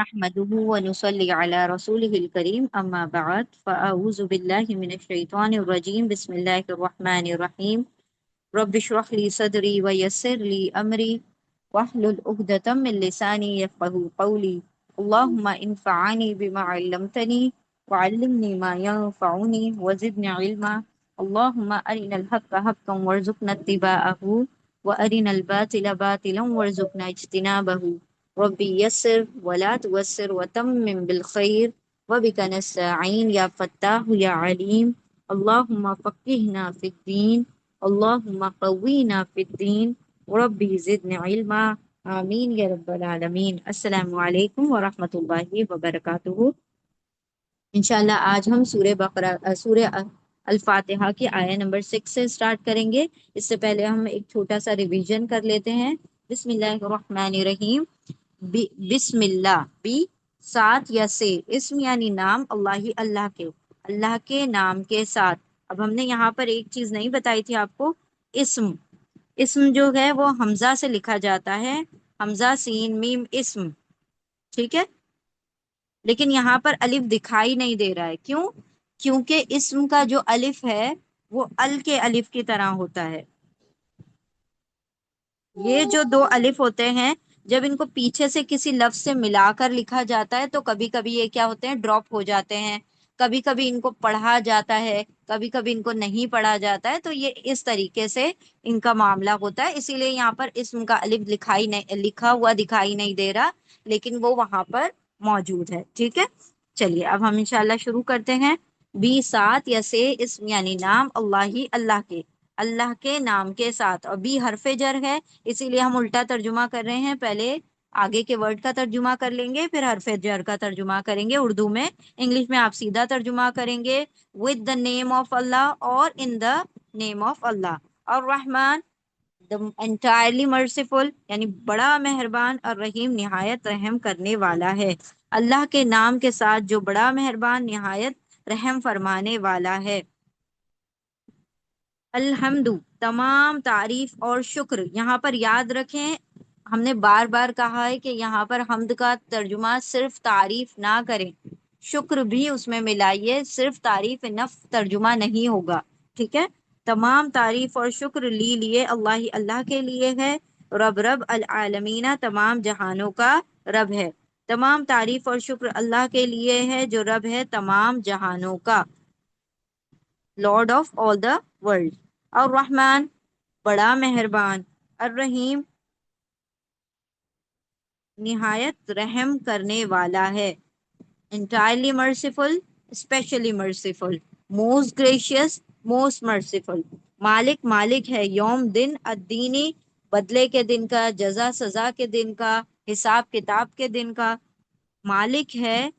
نحمده ونصلي على رسوله الكريم أما بعد فأعوذ بالله من الشيطان الرجيم بسم الله الرحمن الرحيم رب اشرح لي صدري ويسر لي أمري واحلل عقدة من لساني يفقهوا قولي اللهم انفعني بما علمتني وعلمني ما ينفعني وزدني علما اللهم أرنا الحق حقا وارزقنا اتباعه وأرنا الباطل باطلا وارزقنا اجتنابه ربي يسر ولا توسر وتمم بالخير وبك نستعين يا فتاح يا عليم اللهم فقهنا في الدين اللهم قوينا في الدين ربی زدنی علما آمین یا رب العالمین۔ السلام علیکم ورحمۃ اللہ وبرکاتہ۔ انشاءاللہ آج ہم سورہ الفاتحہ کی آیہ نمبر 6 سے سٹارٹ کریں گے۔ اس سے پہلے ہم ایک چھوٹا سا ریویژن کر لیتے ہیں۔ بسم اللہ الرحمن الرحیم۔ بسم اللہ، بی ساتھ یا سے، اسم یعنی نام، اللہ کے نام کے ساتھ۔ اب ہم نے یہاں پر ایک چیز نہیں بتائی تھی آپ کو، اسم جو ہے وہ حمزہ سے لکھا جاتا ہے، حمزہ سین میم اسم، ٹھیک ہے، لیکن یہاں پر الف دکھائی نہیں دے رہا ہے، کیوں؟ کیونکہ اسم کا جو الف ہے وہ ال کے الف کی طرح ہوتا ہے۔ یہ جو دو الف ہوتے ہیں جب ان کو پیچھے سے کسی لفظ سے ملا کر لکھا جاتا ہے تو کبھی کبھی یہ کیا ہوتے ہیں، ڈراپ ہو جاتے ہیں، کبھی کبھی ان کو پڑھا جاتا ہے، کبھی کبھی ان کو نہیں پڑھا جاتا ہے، تو یہ اس طریقے سے ان کا معاملہ ہوتا ہے۔ اسی لیے یہاں پر اسم کا الف لکھا ہوا دکھائی نہیں دے رہا، لیکن وہ وہاں پر موجود ہے، ٹھیک ہے۔ چلیے اب ہم انشاءاللہ شروع کرتے ہیں۔ بی ساتھ یا سے، اسم یعنی نام، اللہ کے نام کے ساتھ، اور بی حرف جر ہے اسی لیے ہم الٹا ترجمہ کر رہے ہیں، پہلے آگے کے ورڈ کا ترجمہ کر لیں گے پھر حرف جر کا ترجمہ کریں گے اردو میں۔ انگلش میں آپ سیدھا ترجمہ کریں گے with the name of Allah اور in the name of Allah۔ اور رحمان the entirely merciful یعنی بڑا مہربان، اور رحیم نہایت رحم کرنے والا ہے۔ اللہ کے نام کے ساتھ جو بڑا مہربان نہایت رحم فرمانے والا ہے۔ الحمد، تمام تعریف اور شکر۔ یہاں پر یاد رکھیں، ہم نے بار بار کہا ہے کہ یہاں پر حمد کا ترجمہ صرف تعریف نہ کریں، شکر بھی اس میں ملائیے، صرف تعریف نفس ترجمہ نہیں ہوگا، ٹھیک ہے۔ تمام تعریف اور شکر لیے اللہ کے لیے ہے، رب العالمین، تمام جہانوں کا رب ہے۔ تمام تعریف اور شکر اللہ کے لیے ہے جو رب ہے تمام جہانوں کا، lord of all the world. اور رحمان، بڑا مہربان، الرحیم، نہایت رحم کرنے والا ہے، entirely merciful, especially merciful, most gracious, most merciful۔ مالک ہے یوم دن، الدینی، بدلے کے دن کا، جزا سزا کے دن کا، حساب کتاب کے دن کا، مالک ہے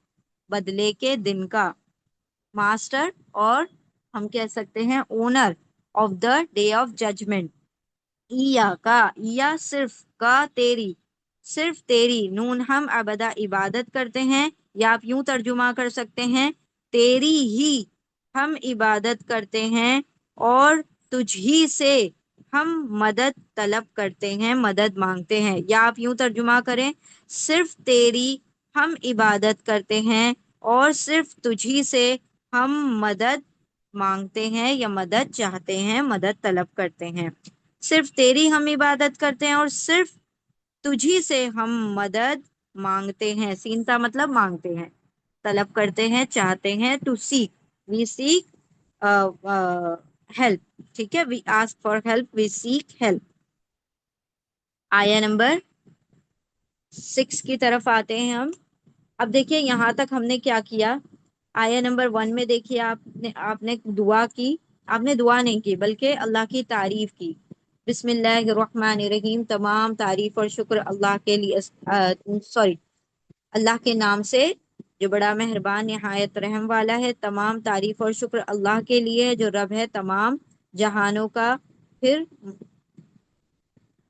بدلے کے دن کا، ماسٹر، اور ہم کہہ سکتے ہیں owner of the day of judgement. یا صرف کا تیری، صرف تیری، نون ہم ابدا عبادت کرتے ہیں، یا آپ یوں ترجمہ کر سکتے ہیں تیری ہی ہم عبادت کرتے ہیں، اور تجھ ہی سے ہم مدد طلب کرتے ہیں، مدد مانگتے ہیں، یا آپ یوں ترجمہ کریں صرف تیری ہم عبادت کرتے ہیں اور صرف تجھ ہی سے ہم مدد مانگتے ہیں یا مدد چاہتے ہیں، مدد طلب کرتے ہیں۔ صرف تیری ہم عبادت کرتے ہیں اور صرف تجھی سے ہم مدد مانگتے ہیں، سینتا مطلب مانگتے ہیں، طلب کرتے ہیں، چاہتے ہیں، to seek, we seek help, ٹھیک ہے، we ask for help, we seek help. آیہ نمبر 6 کی طرف آتے ہیں ہم۔ اب دیکھیے یہاں تک ہم نے کیا کیا، آیہ نمبر 1 میں دیکھیے آپ نے دعا کی، آپ نے دعا نہیں کی بلکہ اللہ کی تعریف کی۔ بسم اللہ الرحمن الرحیم، تمام تعریف اور شکر اللہ کے لیے، اللہ کے نام سے جو بڑا مہربان نہایت رحم والا ہے، تمام تعریف اور شکر اللہ کے لیے جو رب ہے تمام جہانوں کا، پھر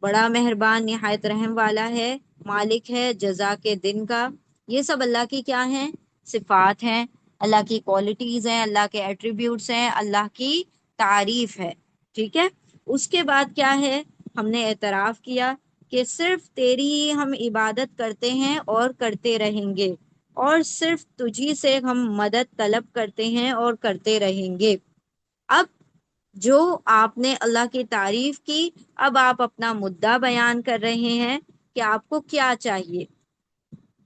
بڑا مہربان نہایت رحم والا ہے، مالک ہے جزا کے دن کا۔ یہ سب اللہ کی کیا ہیں؟ صفات ہیں، اللہ کی کوالٹیز ہیں، اللہ کے ایٹریبیوٹس ہیں، اللہ کی تعریف ہے، ٹھیک ہے۔ اس کے بعد کیا ہے، ہم نے اعتراف کیا کہ صرف تیری ہی ہم عبادت کرتے ہیں اور کرتے رہیں گے، اور صرف تجھی سے ہم مدد طلب کرتے ہیں اور کرتے رہیں گے۔ اب جو آپ نے اللہ کی تعریف کی، اب آپ اپنا مدعا بیان کر رہے ہیں کہ آپ کو کیا چاہیے۔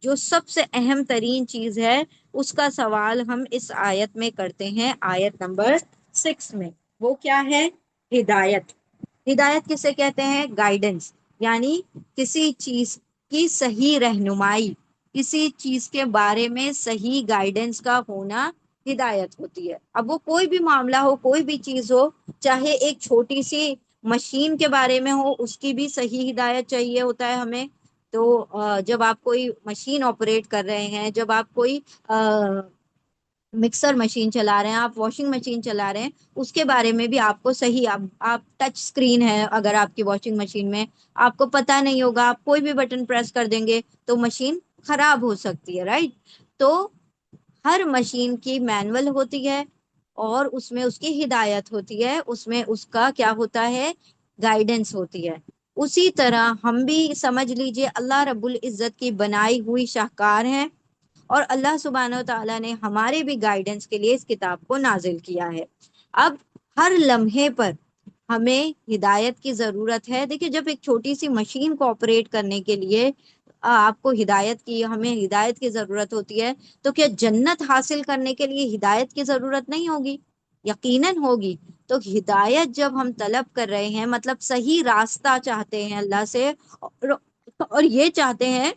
جو سب سے اہم ترین چیز ہے اس کا سوال ہم اس آیت میں کرتے ہیں، آیت نمبر 6 میں۔ وہ کیا ہے؟ ہدایت۔ ہدایت کسے کہتے ہیں؟ گائیڈنس، یعنی کسی چیز کی صحیح رہنمائی، کسی چیز کے بارے میں صحیح گائیڈنس کا ہونا ہدایت ہوتی ہے۔ اب وہ کوئی بھی معاملہ ہو، کوئی بھی چیز ہو، چاہے ایک چھوٹی سی مشین کے بارے میں ہو، اس کی بھی صحیح ہدایت چاہیے ہوتا ہے ہمیں۔ تو جب آپ کوئی مشین آپریٹ کر رہے ہیں، جب آپ کوئی مکسر مشین چلا رہے ہیں، آپ واشنگ مشین چلا رہے ہیں، اس کے بارے میں بھی آپ کو صحیح، آپ ٹچ سکرین ہے اگر آپ کی واشنگ مشین میں، آپ کو پتہ نہیں ہوگا، آپ کوئی بھی بٹن پریس کر دیں گے تو مشین خراب ہو سکتی ہے، رائٹ؟ تو ہر مشین کی مینول ہوتی ہے اور اس میں اس کی ہدایت ہوتی ہے، اس میں اس کا کیا ہوتا ہے؟ گائیڈنس ہوتی ہے۔ اسی طرح ہم بھی سمجھ لیجئے اللہ رب العزت کی بنائی ہوئی شاہکار ہیں، اور اللہ سبحانہ و تعالیٰ نے ہمارے بھی گائیڈنس کے لیے اس کتاب کو نازل کیا ہے۔ اب ہر لمحے پر ہمیں ہدایت کی ضرورت ہے۔ دیکھیں، جب ایک چھوٹی سی مشین کو آپریٹ کرنے کے لیے آپ کو ہدایت کی، ہمیں ہدایت کی ضرورت ہوتی ہے، تو کیا جنت حاصل کرنے کے لیے ہدایت کی ضرورت نہیں ہوگی؟ یقیناً ہوگی۔ تو ہدایت جب ہم طلب کر رہے ہیں، مطلب صحیح راستہ چاہتے ہیں اللہ سے، اور یہ چاہتے ہیں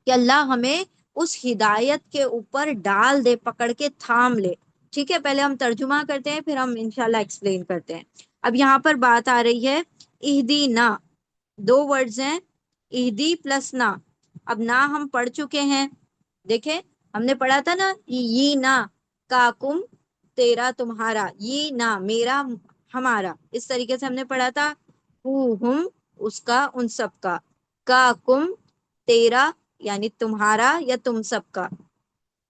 کہ اللہ ہمیں اس ہدایت کے اوپر ڈال دے، پکڑ کے تھام لے۔ ٹھیک ہے، پہلے ہم ترجمہ کرتے ہیں، پھر ہم انشاءاللہ ایکسپلین کرتے ہیں۔ اب یہاں پر بات آ رہی ہے اہدینا، دو ورڈز ہیں، اہدی پلس نا۔ اب نا ہم پڑھ چکے ہیں، دیکھیں ہم نے پڑھا تھا نا، یہ نا کا کم تیرا تمہارا، یہ نا میرا ہمارا، اس طریقے سے ہم نے پڑھا تھا۔ ہم اس کا ان سب کا کم تیرا یعنی تمہارا یا تم سب کا،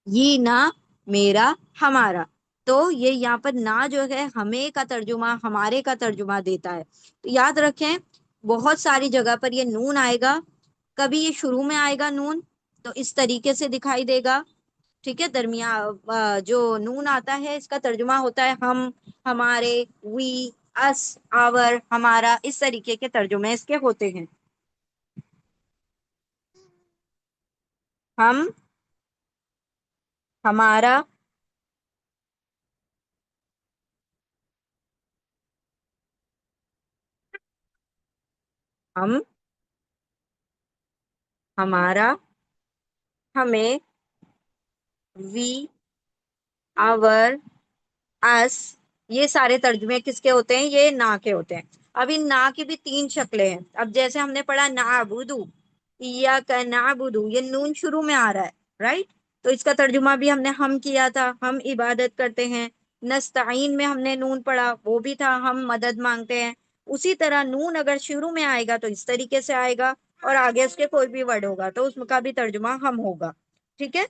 یہ نا میرا ہمارا۔ تو یہ یہاں پر نا جو ہے ہمیں کا ترجمہ، ہمارے کا ترجمہ دیتا ہے۔ تو یاد رکھیں بہت ساری جگہ پر یہ نون آئے گا، کبھی یہ شروع میں آئے گا نون تو اس طریقے سے دکھائی دے گا، ٹھیک ہے؟ درمیان جو نون آتا ہے اس کا ترجمہ ہوتا ہے ہم، ہمارے، وی، اس، آور، ہمارا، اس طریقے کے ترجمے اس کے ہوتے ہیں۔ ہم، ہمارا، ہم، ہمارا، ہمیں، وی، آور، اس، یہ سارے ترجمے کس کے ہوتے ہیں؟ یہ نا کے ہوتے ہیں۔ اب ان نا کی بھی تین شکلیں ہیں۔ اب جیسے ہم نے پڑھا نعبدو، ایاک نعبدو، یہ نون شروع میں آ رہا ہے، رائٹ؟ تو اس کا ترجمہ بھی ہم نے ہم کیا تھا، ہم عبادت کرتے ہیں۔ نستعین میں ہم نے نون پڑھا، وہ بھی تھا ہم مدد مانگتے ہیں۔ اسی طرح نون اگر شروع میں آئے گا تو اس طریقے سے آئے گا، اور آگے اس کے کوئی بھی ورڈ ہوگا تو اس کا بھی ترجمہ ہم ہوگا، ٹھیک ہے؟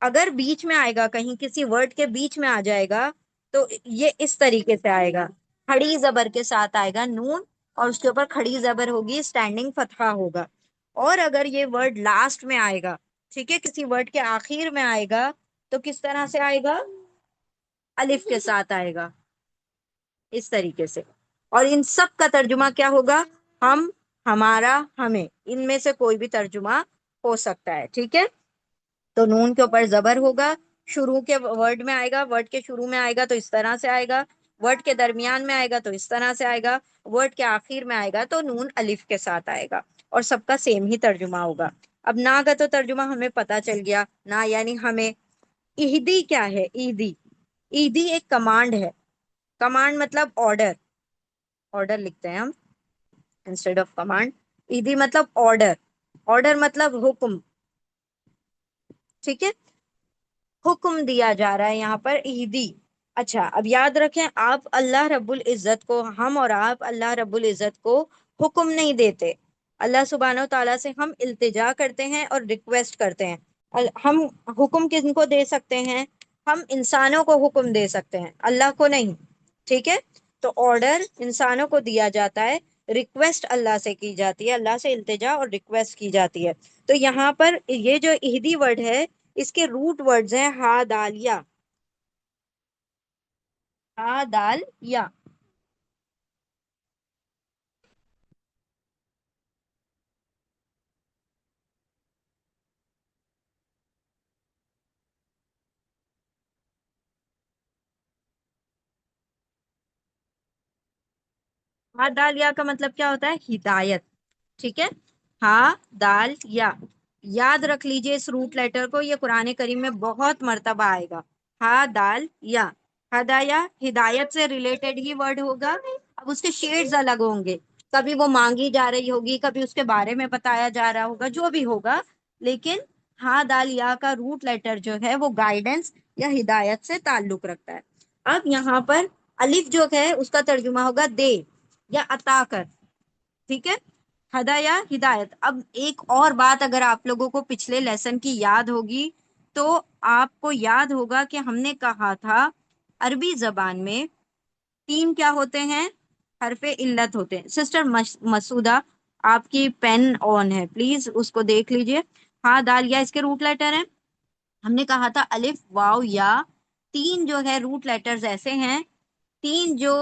اگر بیچ میں آئے گا، کہیں کسی ورڈ کے بیچ میں آ جائے گا تو یہ اس طریقے سے آئے گا، کھڑی زبر کے ساتھ آئے گا نون، اور اس کے اوپر کھڑی زبر ہوگی، اسٹینڈنگ فتحہ ہوگا۔ اور اگر یہ ورڈ لاسٹ میں آئے گا، ٹھیک ہے، کسی ورڈ کے آخر میں آئے گا تو کس طرح سے آئے گا؟ الف کے ساتھ آئے گا، اس طریقے سے۔ اور ان سب کا ترجمہ کیا ہوگا؟ ہم، ہمارا، ہمیں، ان میں سے کوئی بھی ترجمہ ہو سکتا ہے، ٹھیک ہے؟ تو نون کے اوپر زبر ہوگا، شروع کے ورڈ میں آئے گا، ورڈ کے شروع میں آئے گا تو اس طرح سے آئے گا، ورڈ کے درمیان میں آئے گا تو اس طرح سے آئے گا، ورڈ کے آخر میں آئے گا تو نون الف کے ساتھ آئے گا، اور سب کا سیم ہی ترجمہ ہوگا۔ اب نا کا تو ترجمہ ہمیں پتا چل گیا، نا یعنی ہمیں۔ اہدی کیا ہے؟ اہدی، اہدی ایک کمانڈ ہے۔ کمانڈ مطلب آرڈر، آرڈر لکھتے ہیں ہم انسٹیڈ آف کمانڈ۔ اہدی مطلب آرڈر، آرڈر مطلب حکم، ٹھیک ہے؟ حکم دیا جا رہا ہے یہاں پر اہدی۔ اچھا، اب یاد رکھیں آپ اللہ رب العزت کو، ہم اور آپ اللہ رب العزت کو حکم نہیں دیتے۔ اللہ سبحانہ و تعالیٰ سے ہم التجا کرتے ہیں اور ریکویسٹ کرتے ہیں۔ ہم حکم کن کو دے سکتے ہیں؟ ہم انسانوں کو حکم دے سکتے ہیں، اللہ کو نہیں، ٹھیک ہے؟ تو آرڈر انسانوں کو دیا جاتا ہے ریکویسٹ اللہ سے کی جاتی ہے، اللہ سے التجا اور ریکویسٹ کی جاتی ہے۔ تو یہاں پر یہ جو اہدی ورڈ ہے اس کے روٹ ورڈز ہیں ہا دال یا، ہا دال یا۔ ہا دال یا کا مطلب کیا ہوتا ہے؟ ہدایت، ٹھیک ہے؟ ہا دال یا، یاد رکھ لیجئے اس روٹ لیٹر کو، یہ قرآن کریم میں بہت مرتبہ آئے گا۔ ہا دال یا، ہدایا ہدایت سے ریلیٹڈ ہی ورڈ ہوگا، اب اس کے شیڈز الگ ہوں گے، کبھی وہ مانگی جا رہی ہوگی، کبھی اس کے بارے میں بتایا جا رہا ہوگا، جو بھی ہوگا، لیکن ہا دال یا کا روٹ لیٹر جو ہے وہ گائیڈنس یا ہدایت سے تعلق رکھتا ہے۔ اب یہاں پر الف جو ہے اس کا ترجمہ ہوگا دے یا عطا کر، ٹھیک ہے؟ ہدایا ہدایت۔ اب ایک اور بات اگر آپ لوگوں کو پچھلے لیسن کی یاد ہوگی تو آپ کو یاد ہوگا کہ ہم نے کہا تھا عربی زبان میں تین کیا ہوتے ہیں؟ حرف علت ہوتے ہیں۔ سسٹر مسعودہ آپ کی پین آن ہے، پلیز اس کو دیکھ لیجئے۔ ہاں دال یا اس کے روٹ لیٹر ہیں، ہم نے کہا تھا الف واو یا، تین جو ہے روٹ لیٹرز ایسے ہیں، تین جو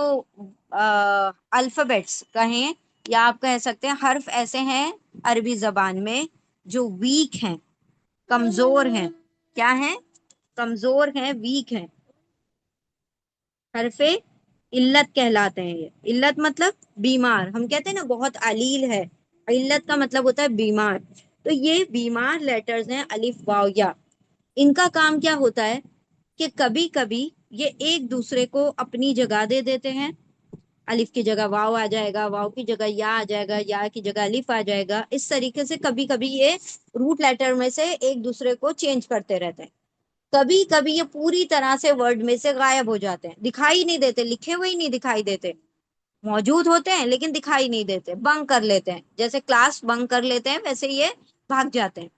الفابیٹس کہیں یا آپ کہہ سکتے ہیں حرف ایسے ہیں عربی زبان میں جو ویک ہیں، کمزور ہیں۔ کیا ہیں؟ کمزور ہیں، ویک ہیں، حرف علت کہلاتے ہیں۔ یہ علت مطلب بیمار، ہم کہتے ہیں نا بہت علیل ہے، علت کا مطلب ہوتا ہے بیمار۔ تو یہ بیمار لیٹرز ہیں الف واو یا۔ ان کا کام کیا ہوتا ہے کہ کبھی کبھی یہ ایک دوسرے کو اپنی جگہ دے دیتے ہیں، الف کی جگہ واو آ جائے گا، واو کی جگہ یا آ جائے گا، یا کی جگہ الف آ جائے گا۔ اس طریقے سے کبھی کبھی یہ روٹ لیٹر میں سے ایک دوسرے کو چینج کرتے رہتے ہیں۔ کبھی کبھی یہ پوری طرح سے ورڈ میں سے غائب ہو جاتے ہیں، دکھائی نہیں دیتے، لکھے ہوئے ہی نہیں دکھائی دیتے، موجود ہوتے ہیں لیکن دکھائی نہیں دیتے، بنک کر لیتے ہیں، جیسے کلاس بنک کر لیتے ہیں ویسے یہ بھاگ جاتے ہیں۔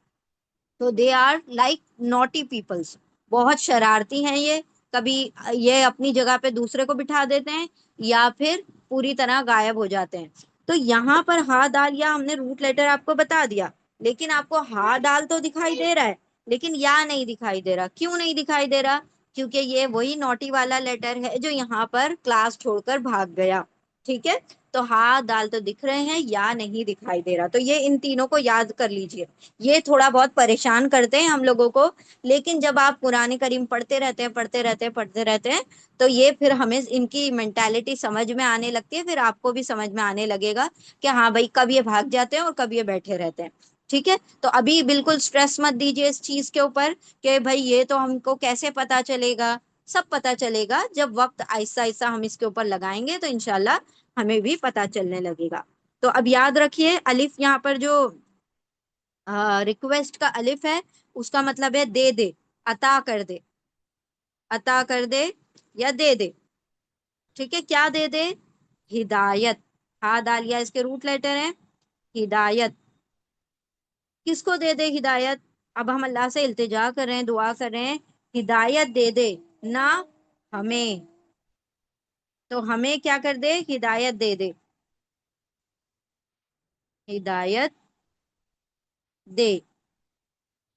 تو they are like naughty peoples, بہت شرارتی ہیں یہ، کبھی یہ اپنی جگہ پہ دوسرے کو بٹھا دیتے ہیں یا پھر پوری طرح غائب ہو جاتے ہیں۔ تو یہاں پر ہا دال یا ہم نے روٹ لیٹر آپ کو بتا دیا، لیکن آپ کو ہا دال تو دکھائی دے رہا ہے لیکن یا نہیں دکھائی دے رہا۔ کیوں نہیں دکھائی دے رہا؟ کیونکہ یہ وہی نوٹی والا لیٹر ہے جو یہاں پر کلاس چھوڑ کر بھاگ گیا، ٹھیک ہے؟ تو ہا دال تو دکھ رہے ہیں، یا نہیں دکھائی دے رہا۔ تو یہ ان تینوں کو یاد کر لیجئے، یہ تھوڑا بہت پریشان کرتے ہیں ہم لوگوں کو، لیکن جب آپ قرآن کریم پڑھتے رہتے ہیں پڑھتے رہتے ہیں تو یہ پھر ہمیں ان کی مینٹالٹی سمجھ میں آنے لگتی ہے، پھر آپ کو بھی سمجھ میں آنے لگے گا کہ ہاں بھائی کب یہ بھاگ جاتے ہیں اور کب یہ بیٹھے رہتے ہیں، ٹھیک ہے؟ تو ابھی بالکل سٹریس مت دیجئے اس چیز کے اوپر کہ بھائی یہ تو ہم کو کیسے پتا چلے گا، سب پتا چلے گا جب وقت آہستہ آہستہ ہم اس کے اوپر لگائیں گے تو انشاءاللہ ہمیں بھی پتا چلنے لگے گا۔ تو اب یاد رکھیے الف یہاں پر جو ریکویسٹ کا الف ہے اس کا مطلب ہے دے دے، عطا کر دے، عطا کر دے یا دے دے، ٹھیک ہے؟ کیا دے دے؟ ہدایت۔ ہا دال یا اس کے روٹ لیٹر ہیں ہدایت۔ کس کو دے دے ہدایت؟ اب ہم اللہ سے التجا کر رہے ہیں، دعا کر رہے ہیں ہدایت دے دے نہ ہمیں، تو ہمیں کیا کر دے؟ ہدایت دے دے، ہدایت دے۔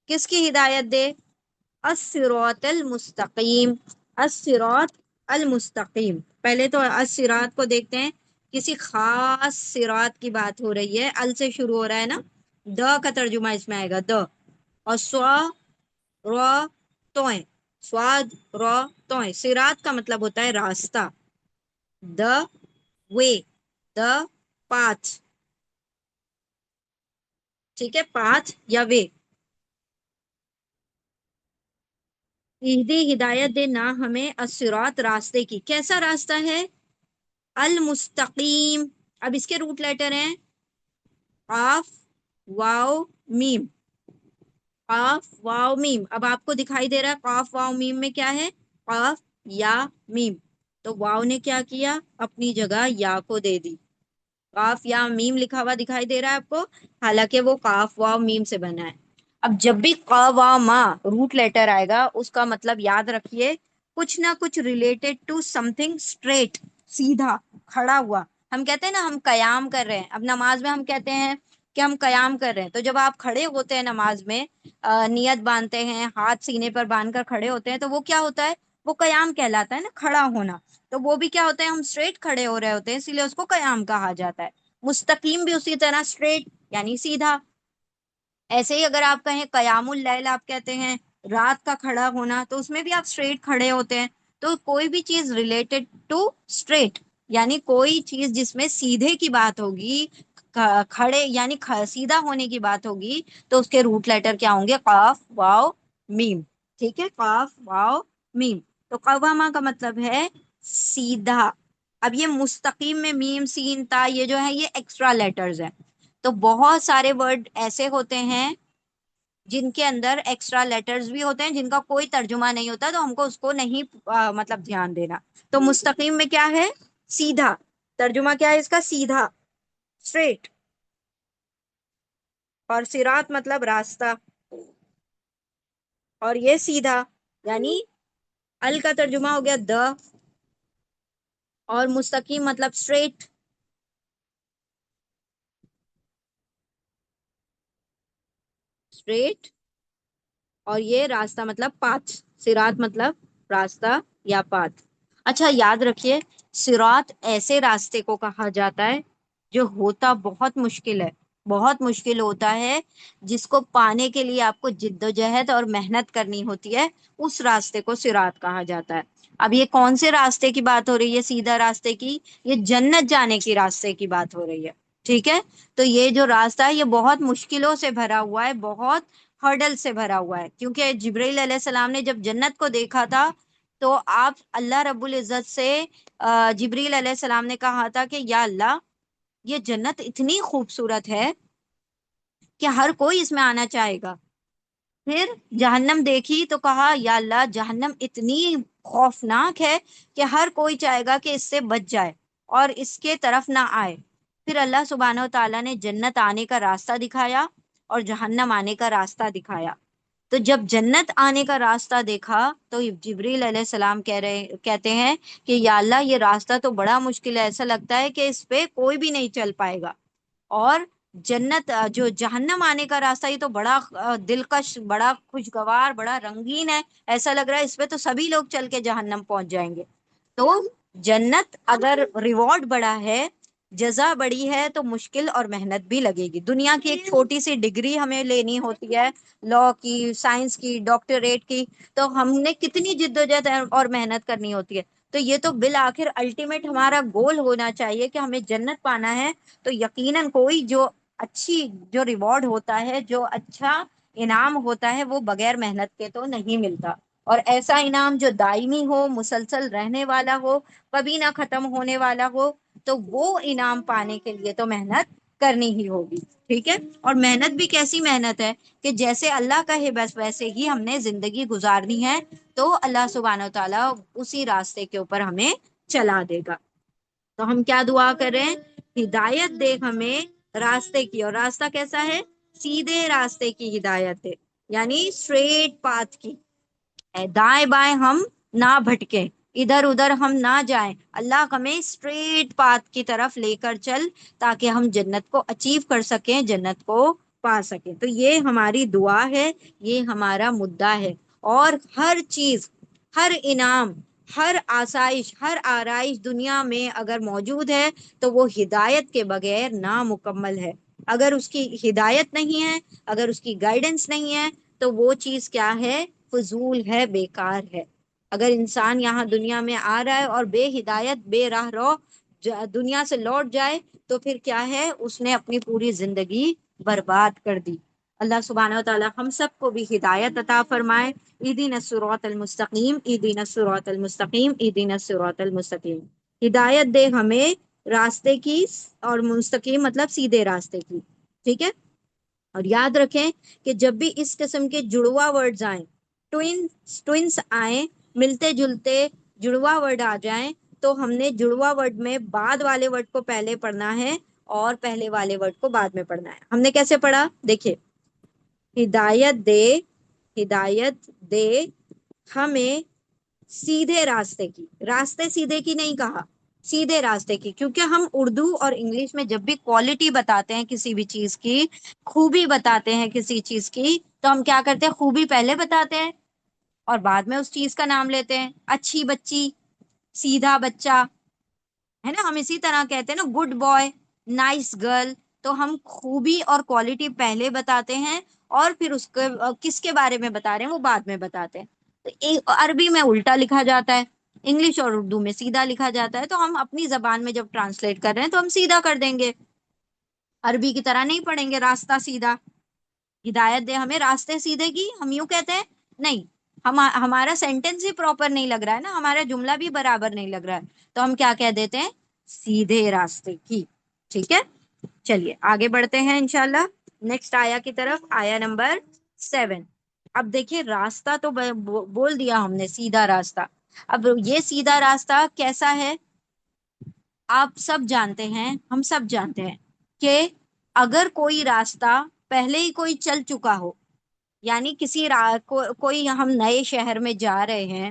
کس کی ہدایت دے؟ الصراط المستقیم، الصراط المستقیم۔ پہلے تو الصراط کو دیکھتے ہیں، کسی خاص صراط کی بات ہو رہی ہے، ال سے شروع ہو رہا ہے نا، د کا ترجمہ اس میں آئے گا د، اور سوا را توئیں، سواد را توئیں۔ صراط کا مطلب ہوتا ہے راستہ، the way، the path، ٹھیک ہے؟ پاتھ یا وے۔ اہدی ہدایت دے نہ ہمیں الصراط راستے کی، کیسا راستہ ہے؟ المستقیم۔ اب اس کے روٹ لیٹر ہیں قاف واو میم، قاف واو میم۔ اب آپ کو دکھائی دے رہا ہے قاف واو میم میں کیا ہے؟ قاف یا میم، تو واو نے کیا کیا؟ اپنی جگہ یا کو دے دی، قاف یا میم لکھا ہوا دکھائی دے رہا ہے آپ کو، حالانکہ وہ قاف واو میم سے بنا ہے۔ اب جب بھی قا وا ما روٹ لیٹر آئے گا اس کا مطلب یاد رکھیے کچھ نہ کچھ related to something straight, سیدھا کھڑا ہوا، ہم کہتے ہیں نا ہم قیام کر رہے ہیں، اب نماز میں ہم کہتے ہیں کہ ہم قیام کر رہے ہیں، تو جب آپ کھڑے ہوتے ہیں نماز میں، نیت باندھتے ہیں، ہاتھ سینے پر باندھ کر کھڑے ہوتے ہیں، تو وہ کیا ہوتا ہے؟ وہ قیام کہلاتا ہے نا، کھڑا ہونا۔ تو وہ بھی کیا ہوتا ہے؟ ہم اسٹریٹ کھڑے ہو رہے ہوتے ہیں، اسی لیے اس کو قیام کہا جاتا ہے۔ مستقیم بھی اسی طرح اسٹریٹ یعنی سیدھا۔ ایسے ہی اگر آپ کہیں قیام اللیل، آپ کہتے ہیں رات کا کھڑا ہونا، تو اس میں بھی آپ اسٹریٹ کھڑے ہوتے ہیں۔ تو کوئی بھی چیز ریلیٹڈ ٹو اسٹریٹ، یعنی کوئی چیز جس میں سیدھے کی بات ہوگی، کھڑے یعنی سیدھا ہونے کی بات ہوگی، تو اس کے روٹ لیٹر کیا ہوں گے؟ قاف واو میم، ٹھیک ہے، قاف واو میم۔ تو قوامہ کا مطلب ہے سیدھا۔ اب یہ مستقیم میں میم سین تا یہ جو ہے یہ ایکسٹرا لیٹرز ہیں۔ تو بہت سارے ورڈ ایسے ہوتے ہیں جن کے اندر ایکسٹرا لیٹرز بھی ہوتے ہیں، جن کا کوئی ترجمہ نہیں ہوتا، تو ہم کو اس کو نہیں مطلب دھیان دینا۔ تو مستقیم میں کیا ہے؟ سیدھا۔ ترجمہ کیا ہے اس کا؟ سیدھا، اسٹریٹ۔ اور صراط مطلب راستہ، اور یہ سیدھا یعنی ال کا ترجمہ ہو گیا دا، اور مستقیم مطلب اسٹریٹ۔ اسٹریٹ، اور یہ راستہ مطلب پاتھ، صراط مطلب راستہ یا پاتھ۔ اچھا یاد رکھیے، صراط ایسے راستے کو کہا جاتا ہے جو ہوتا بہت مشکل ہے، بہت مشکل ہوتا ہے، جس کو پانے کے لیے آپ کو جد و جہد اور محنت کرنی ہوتی ہے، اس راستے کو صراط کہا جاتا ہے۔ اب یہ کون سے راستے کی بات ہو رہی ہے؟ سیدھا راستے کی، یہ جنت جانے کی راستے کی بات ہو رہی ہے، ٹھیک ہے؟ تو یہ جو راستہ ہے یہ بہت مشکلوں سے بھرا ہوا ہے، بہت ہرڈل سے بھرا ہوا ہے، کیونکہ جبرائیل علیہ السلام نے جب جنت کو دیکھا تھا تو آپ اللہ رب العزت سے جبرائیل علیہ السلام نے کہا تھا کہ یا اللہ، یہ جنت اتنی خوبصورت ہے کہ ہر کوئی اس میں آنا چاہے گا۔ پھر جہنم دیکھی تو کہا یا اللہ، جہنم اتنی خوفناک ہے کہ ہر کوئی چاہے گا کہ اس سے بچ جائے اور اس کے طرف نہ آئے۔ پھر اللہ سبحانہ و تعالیٰ نے جنت آنے کا راستہ دکھایا اور جہنم آنے کا راستہ دکھایا۔ تو جب جنت آنے کا راستہ دیکھا تو جبریل علیہ السلام کہتے ہیں کہ یا اللہ، یہ راستہ تو بڑا مشکل ہے، ایسا لگتا ہے کہ اس پہ کوئی بھی نہیں چل پائے گا۔ اور جنت جو جہنم آنے کا راستہ، یہ تو بڑا دلکش، بڑا خوشگوار، بڑا رنگین ہے، ایسا لگ رہا ہے اس پہ تو سبھی لوگ چل کے جہنم پہنچ جائیں گے۔ تو جنت اگر ریوارڈ بڑا ہے، جزا بڑی ہے، تو مشکل اور محنت بھی لگے گی۔ دنیا کی ایک چھوٹی سی ڈگری ہمیں لینی ہوتی ہے، لا کی، سائنس کی، ڈاکٹریٹ کی، تو ہم نے کتنی جدوجہد اور محنت کرنی ہوتی ہے۔ تو یہ تو بالآخر الٹیمیٹ ہمارا گول ہونا چاہیے کہ ہمیں جنت پانا ہے، تو یقیناً کوئی جو ریوارڈ ہوتا ہے، جو اچھا انعام ہوتا ہے، وہ بغیر محنت کے تو نہیں ملتا۔ اور ایسا انعام جو دائمی ہو، مسلسل رہنے والا ہو، کبھی نہ ختم ہونے والا ہو، تو وہ انعام پانے کے لیے تو محنت کرنی ہی ہوگی، ٹھیک ہے؟ اور محنت بھی کیسی محنت ہے کہ جیسے اللہ کہے بس ویسے ہی ہم نے زندگی گزارنی ہے، تو اللہ سبحانہ و تعالیٰ اسی راستے کے اوپر ہمیں چلا دے گا۔ تو ہم کیا دعا کر رہے ہیں؟ ہدایت دے ہمیں راستے کی، اور راستہ کیسا ہے؟ سیدھے راستے کی ہدایت دے، یعنی اسٹریٹ پاتھ کی۔ دائیں بائیں ہم نہ بھٹکیں، ادھر ادھر ہم نہ جائیں، اللہ ہمیں اسٹریٹ پاتھ کی طرف لے کر چل، تاکہ ہم جنت کو اچیو کر سکیں، جنت کو پا سکیں۔ تو یہ ہماری دعا ہے، یہ ہمارا مدعا ہے۔ اور ہر چیز، ہر انعام، ہر آسائش، ہر آرائش دنیا میں اگر موجود ہے تو وہ ہدایت کے بغیر نامکمل ہے۔ اگر اس کی ہدایت نہیں ہے، اگر اس کی گائیڈنس نہیں ہے، تو وہ چیز کیا ہے؟ فضول ہے، بیکار ہے۔ اگر انسان یہاں دنیا میں آ رہا ہے اور بے ہدایت، بے راہ رو دنیا سے لوٹ جائے، تو پھر کیا ہے؟ اس نے اپنی پوری زندگی برباد کر دی۔ اللہ سبحانہ و تعالی ہم سب کو بھی ہدایت عطا فرمائے۔ اہدنا الصراط المستقیم، اہدنا الصراط المستقیم، اہدنا الصراط المستقیم۔ ہدایت دے ہمیں راستے کی، اور مستقیم مطلب سیدھے راستے کی، ٹھیک ہے؟ اور یاد رکھیں کہ جب بھی اس قسم کے جڑوا ورڈز آئیں، ٹوئنس آئیں، ملتے جلتے جڑوا ورڈ آ جائیں، تو ہم نے جڑوا ورڈ میں بعد والے ورڈ کو پہلے پڑھنا ہے اور پہلے والے ورڈ کو بعد میں پڑھنا ہے۔ ہم نے کیسے پڑھا؟ دیکھیے، ہدایت دے ہمیں سیدھے راستے کی، راستے سیدھے کی نہیں کہا، سیدھے راستے کی. کیونکہ ہم اردو اور انگلش میں جب بھی کوالٹی بتاتے ہیں کسی بھی چیز کی، خوبی بتاتے ہیں کسی چیز کی، تو ہم کیا کرتے ہیں، خوبی پہلے بتاتے ہیں اور بعد میں اس چیز کا نام لیتے ہیں. اچھی بچی، سیدھا بچہ، ہے نا. ہم اسی طرح کہتے ہیں نا گڈ بوائے، نائس گرل. تو ہم خوبی اور کوالٹی پہلے بتاتے ہیں اور پھر اس کے کس کے بارے میں بتا رہے ہیں وہ بعد میں بتاتے ہیں. تو عربی میں الٹا لکھا جاتا ہے، انگلش اور اردو میں سیدھا لکھا جاتا ہے. تو ہم اپنی زبان میں جب ٹرانسلیٹ کر رہے ہیں تو ہم سیدھا کر دیں گے، عربی کی طرح نہیں پڑھیں گے راستہ سیدھا. ہدایت دے ہمیں راستے سیدھے کی، ہم یوں کہتے ہیں نہیں. ہمارا سینٹینس بھی پراپر نہیں لگ رہا ہے نا، ہمارا جملہ بھی برابر نہیں لگ رہا ہے، تو ہم کیا کہہ دیتے ہیں، سیدھے راستے کی. ٹھیک ہے، چلیے آگے بڑھتے ہیں انشاءاللہ نیکسٹ آیا کی طرف. آیا نمبر 7. اب دیکھیے راستہ تو بول دیا ہم نے، سیدھا راستہ. اب یہ سیدھا راستہ کیسا ہے، آپ سب جانتے ہیں، ہم سب جانتے ہیں کہ اگر کوئی راستہ پہلے ہی کوئی چل چکا ہو، یعنی کوئی ہم نئے شہر میں جا رہے ہیں،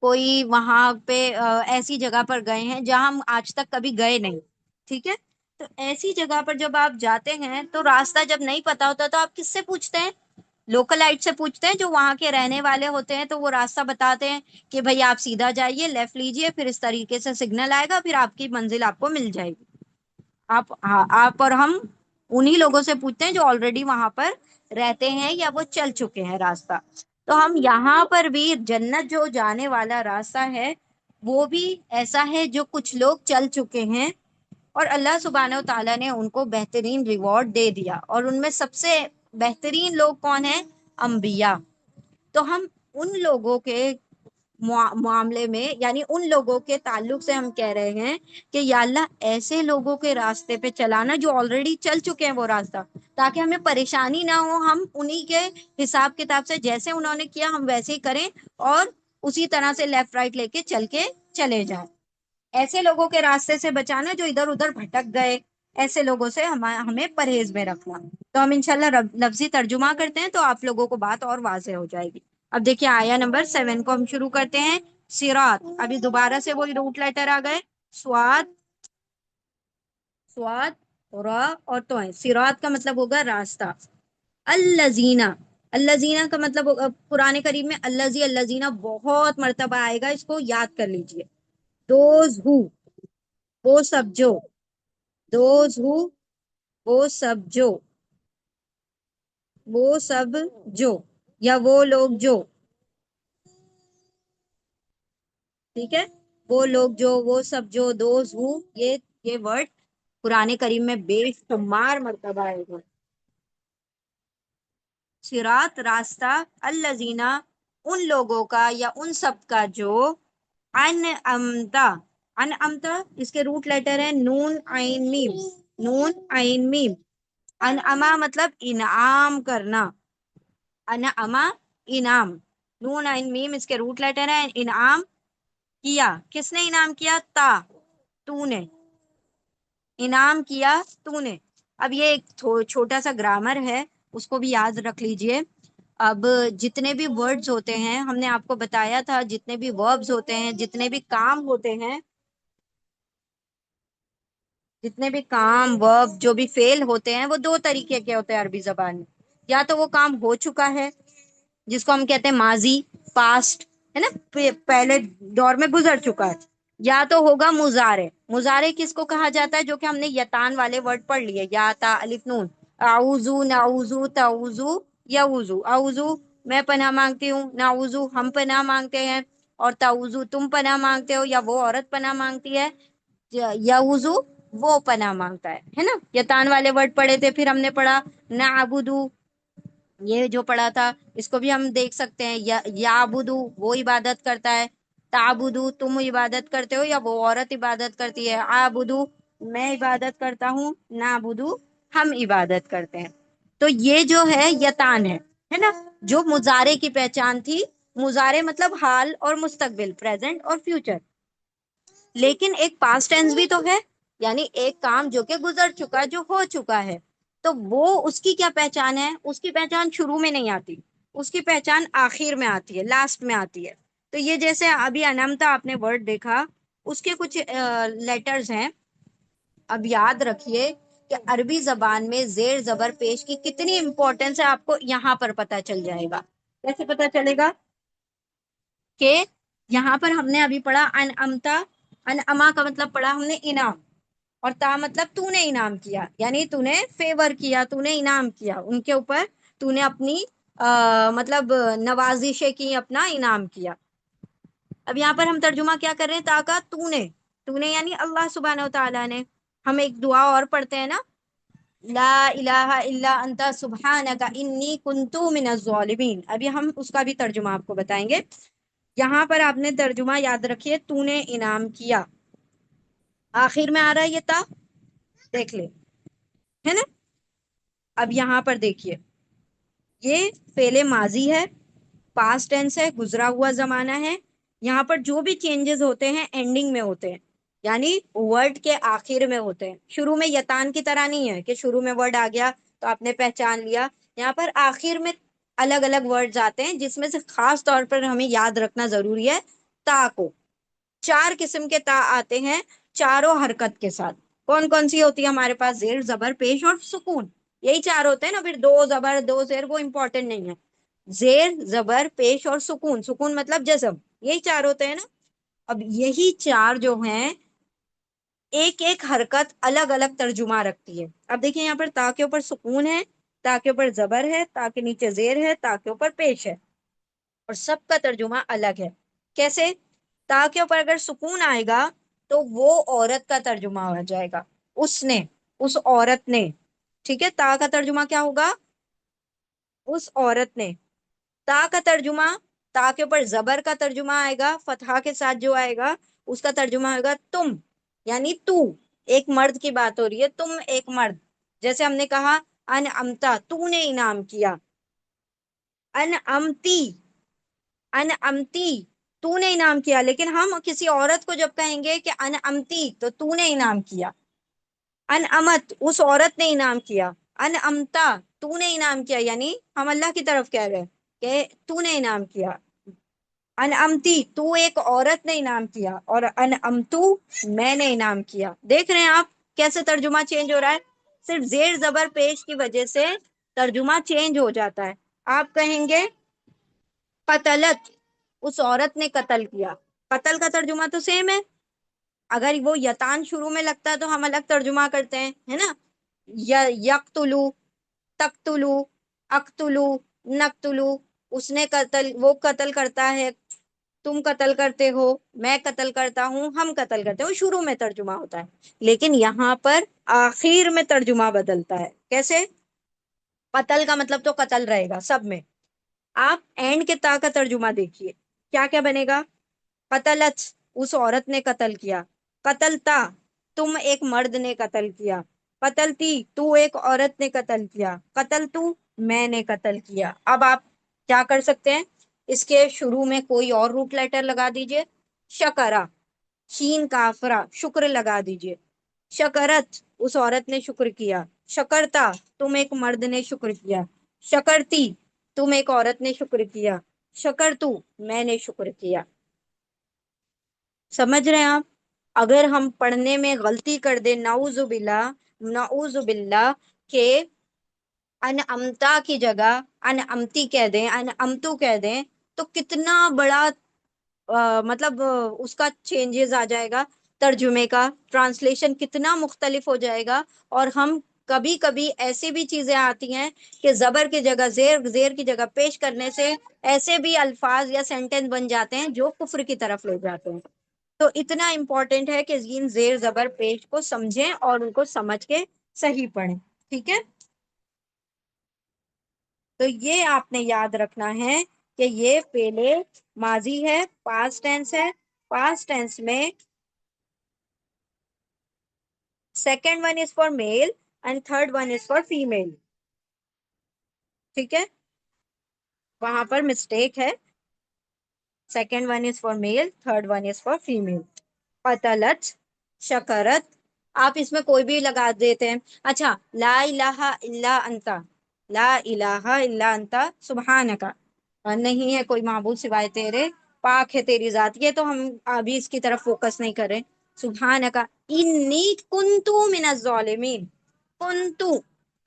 کوئی وہاں پہ ایسی جگہ پر گئے ہیں جہاں ہم آج تک کبھی گئے نہیں. ٹھیک ہے، تو ایسی جگہ پر جب آپ جاتے ہیں تو راستہ جب نہیں پتا ہوتا تو آپ کس سے پوچھتے ہیں، لوکلائٹ سے پوچھتے ہیں جو وہاں کے رہنے والے ہوتے ہیں. تو وہ راستہ بتاتے ہیں کہ بھائی آپ سیدھا جائیے، لیفٹ لیجئے، پھر اس طریقے سے سگنل آئے گا، پھر آپ کی منزل آپ کو مل جائے گی. آپ اور ہم انہی لوگوں سے پوچھتے ہیں جو آلریڈی وہاں پر رہتے ہیں یا وہ چل چکے ہیں راستہ. تو ہم یہاں پر بھی جنت جو جانے والا راستہ ہے وہ بھی ایسا ہے جو کچھ لوگ چل چکے ہیں اور اللہ سبحانہ و تعالیٰ نے ان کو بہترین ریوارڈ دے دیا. اور ان میں سب سے بہترین لوگ کون ہیں، انبیاء. تو ہم ان لوگوں کے معاملے میں، یعنی ان لوگوں کے تعلق سے ہم کہہ رہے ہیں کہ یا اللہ ایسے لوگوں کے راستے پہ چلانا جو آلریڈی چل چکے ہیں وہ راستہ، تاکہ ہمیں پریشانی نہ ہو، ہم انہی کے حساب کتاب سے جیسے انہوں نے کیا ہم ویسے ہی کریں اور اسی طرح سے لیفٹ رائٹ لے کے چلے جائیں. ایسے لوگوں کے راستے سے بچانا جو ادھر ادھر بھٹک گئے، ایسے لوگوں سے ہمیں پرہیز میں رکھنا. تو ہم انشاءاللہ لفظی ترجمہ کرتے ہیں تو آپ لوگوں کو بات اور واضح ہو جائے گی. اب دیکھیے آیا نمبر 7 کو ہم شروع کرتے ہیں. صراط، ابھی دوبارہ سے وہی روٹ لیٹر آ گئے، سواد را اور تو ہے. صراط کا مطلب ہوگا راستہ. الذین، الذین کا مطلب قرآن کریم میں الذی الذین بہت مرتبہ آئے گا، اس کو یاد کر لیجئے. دوز ہو، وہ سب جو، دوز ہو، وہ سب جو، وہ سب جو، یا وہ لوگ جو. ٹھیک ہے، وہ لوگ جو، وہ سب جو، دوز ہو، یہ ورڈ قرآن کریم میں بے شمار مرتبہ آئے گا. صراط راستہ، الذین ان لوگوں کا یا ان سب کا جو، انعمتا، انعمتا اس کے روٹ لیٹر ہے نون عین میم، نون عین میم. انعما مطلب انعام کرنا، انعما انعام، نون عین میم اس کے روٹ لیٹر ہے. انعام کیا، کس نے انعام کیا، تو نے انعام کیا، تو نے. اب یہ ایک چھوٹا سا گرامر ہے، اس کو بھی یاد رکھ لیجئے. اب جتنے بھی ورڈز ہوتے ہیں، ہم نے آپ کو بتایا تھا جتنے بھی وربز ہوتے ہیں، جتنے بھی کام ہوتے ہیں، جتنے بھی کام ورب جو بھی فعل ہوتے ہیں وہ دو طریقے کے ہوتے ہیں عربی زبان میں. یا تو وہ کام ہو چکا ہے جس کو ہم کہتے ہیں ماضی، پاسٹ، ہے نا، پہلے دور میں گزر چکا ہے. یا تو ہوگا مضارع. مضارع کس کو کہا جاتا ہے، جو کہ ہم نے یتان والے ورڈ پڑھ لیے، یا تا الف نون، اعوذو، نعوذو، تعوذو، یعوذو. اعوذو میں پناہ مانگتی ہوں، نعوذو ہم پناہ مانگتے ہیں، اور تعوذو تم پناہ مانگتے ہو یا وہ عورت پناہ مانگتی ہے، یعوذو وہ پناہ مانگتا ہے نا. یتان والے ورڈ پڑھے تھے. پھر ہم نے پڑھا نعبدو، یہ جو پڑھا تھا اس کو بھی ہم دیکھ سکتے ہیں، یعبدو وہ عبادت کرتا ہے، تعبدو تم عبادت کرتے ہو یا وہ عورت عبادت کرتی ہے، عابدو میں عبادت کرتا ہوں، نعبدو ہم عبادت کرتے ہیں. تو یہ جو ہے یتان ہے نا، جو مضارع کی پہچان تھی. مضارع مطلب حال اور مستقبل، پریزنٹ اور فیوچر. لیکن ایک پاسٹ ٹینس بھی تو ہے، یعنی ایک کام جو کہ گزر چکا، جو ہو چکا ہے. تو وہ اس کی کیا پہچان ہے، اس کی پہچان شروع میں نہیں آتی، اس کی پہچان آخر میں آتی ہے، لاسٹ میں آتی ہے. تو یہ جیسے ابھی انمتا آپ نے ورڈ دیکھا، اس کے کچھ لیٹرز ہیں. اب یاد رکھیے کہ عربی زبان میں زیر زبر پیش کی کتنی امپورٹنس ہے آپ کو یہاں پر پتا چل جائے گا. کیسے پتا چلے گا؟ کہ یہاں پر ہم نے ابھی پڑھا ان امتا، ان اما کا مطلب پڑھا ہم نے انعام، اور تا مطلب تو نے انعام کیا، یعنی تو نے فیور کیا، تو نے انعام کیا ان کے اوپر، تو نے اپنی مطلب نوازشیں کی، اپنا انعام کیا. اب یہاں پر ہم ترجمہ کیا کر رہے ہیں؟ تا کا تو نے یعنی اللہ سبحانہ و تعالیٰ نے. ہم ایک دعا اور پڑھتے ہیں نا، لا الہ الا انت سبحانک انی کنت من الظالمین. ابھی ہم اس کا بھی ترجمہ آپ کو بتائیں گے. یہاں پر آپ نے ترجمہ یاد رکھیے، تو نے انعام کیا، آخر میں آ رہا ہے یہ تا، دیکھ لے، ہے نا. اب یہاں پر دیکھیے، یہ فعل ماضی ہے، پاسٹ ٹینس ہے، گزرا ہوا زمانہ ہے. یہاں پر جو بھی چینجز ہوتے ہیں اینڈنگ میں ہوتے ہیں، یعنی ورڈ کے آخر میں ہوتے ہیں. شروع میں یتان کی طرح نہیں ہے کہ شروع میں ورڈ آ گیا تو آپ نے پہچان لیا. یہاں پر آخر میں الگ الگ ورڈز آتے ہیں، جس میں سے خاص طور پر ہمیں یاد رکھنا ضروری ہے تا کو. 4 قسم کے تا آتے ہیں چاروں حرکت کے ساتھ. کون کون سی ہوتی ہے ہمارے پاس؟ زیر زبر پیش اور سکون. یہی 4 ہوتے ہیں نا. پھر 2 زبر 2 زیر وہ امپورٹنٹ نہیں ہے. زیر زبر پیش اور سکون، سکون مطلب جزم، یہی 4 ہوتے ہیں نا. اب یہی 4 جو ہیں ایک ایک حرکت الگ الگ ترجمہ رکھتی ہے. اب دیکھیں یہاں پر تا کے اوپر سکون ہے، تا کے اوپر زبر ہے، تا کے نیچے زیر ہے، تا کے اوپر پیش ہے، اور سب کا ترجمہ الگ ہے. کیسے؟ تا کے اوپر اگر سکون آئے گا تو وہ عورت کا ترجمہ ہو جائے گا، اس نے، اس عورت نے. ٹھیک ہے، تا کا ترجمہ کیا ہوگا؟ اس عورت نے. تا کا ترجمہ، تا کے اوپر زبر کا ترجمہ آئے گا فتحہ کے ساتھ جو آئے گا، اس کا ترجمہ ہوگا تم، یعنی تو. ایک مرد کی بات ہو رہی ہے، تم ایک مرد. جیسے ہم نے کہا ان امتا، تو نے انعام کیا. ان امتی، ان امتی، تو نے انعام کیا. لیکن ہم کسی عورت کو جب کہیں گے کہ ان امتی تو نے انعام کیا. ان امت، اس عورت نے انعام کیا. ان امتا، تو نے انعام کیا، یعنی ہم اللہ کی طرف کہہ رہے ہیں کہ تو نے انعام کیا. ان امتی، تو ایک عورت نے انعام کیا، اور ان امتو، میں نے انعام کیا. دیکھ رہے ہیں آپ کیسے ترجمہ چینج ہو رہا ہے؟ صرف زیر زبر پیش کی وجہ سے ترجمہ چینج ہو جاتا ہے. آپ کہیں گے قتلت، اس عورت نے قتل کیا. قتل کا ترجمہ تو سیم ہے. اگر وہ یتان شروع میں لگتا ہے تو ہم الگ ترجمہ کرتے ہیں، ہے نا. یقتلو، تقتلو، اقتلو، نقتلو. اس نے قتل، وہ قتل کرتا ہے، تم قتل کرتے ہو، میں قتل کرتا ہوں، ہم قتل کرتے ہیں. وہ شروع میں ترجمہ ہوتا ہے. لیکن یہاں پر آخر میں ترجمہ بدلتا ہے. کیسے؟ قتل کا مطلب تو قتل رہے گا سب میں. آپ اینڈ کے تا کا ترجمہ دیکھیے، کیا کیا بنے گا؟ قتلت، اس عورت نے قتل کیا. قتلتا، تم ایک مرد نے قتل کیا. قتلتی، تو ایک عورت نے قتل کیا. قتلتو، میں نے قتل کیا. اب آپ کیا کر سکتے ہیں؟ اس کے شروع میں کوئی اور روٹ لیٹر لگا دیجئے. شکرا، شین کافرا، شکر لگا دیجئے. شکرت، اس عورت نے شکر کیا. شکرتا، تم ایک مرد نے شکر کیا. شکرتی، تم ایک عورت نے شکر کیا. شکرتو، میں نے شکر کیا. سمجھ رہے ہیں آپ؟ اگر ہم پڑھنے میں غلطی کر دیں، نعوذ باللہ، نعوذ باللہ، کہ ان امتا کی جگہ ان امتی کہہ دیں، ان امتو کہہ دیں، تو کتنا بڑا مطلب اس کا چینجز آ جائے گا. ترجمے کا ٹرانسلیشن کتنا مختلف ہو جائے گا. اور ہم کبھی کبھی ایسی بھی چیزیں آتی ہیں کہ زبر کی جگہ زیر، زیر کی جگہ پیش کرنے سے ایسے بھی الفاظ یا سینٹینس بن جاتے ہیں جو کفر کی طرف لے جاتے ہیں. تو اتنا امپورٹنٹ ہے کہ ان زیر زبر پیش کو سمجھیں اور ان کو سمجھ کے صحیح پڑھیں. ٹھیک ہے، تو یہ آپ نے یاد رکھنا ہے کہ یہ پہلے ماضی ہے، پاسٹ ٹینس ہے. پاسٹ ٹینس میں second one is for male and third one is for female. ٹھیک ہے، وہاں پر مسٹیک ہے. Second one is for male, third one is for female. قتلت، شکرت، آپ اس میں کوئی بھی لگا دیتے ہیں. اچھا، لا الہ الا انت، لا الہ الا انت سبحانک، نہیں ہے کوئی معبود سوائے تیرے، پاک ہے تیری ذات، یہ تو ہم ابھی اس کی طرف فوکس نہیں کر رہے. سبحانک انی کنتو من الظالمین. کنتو،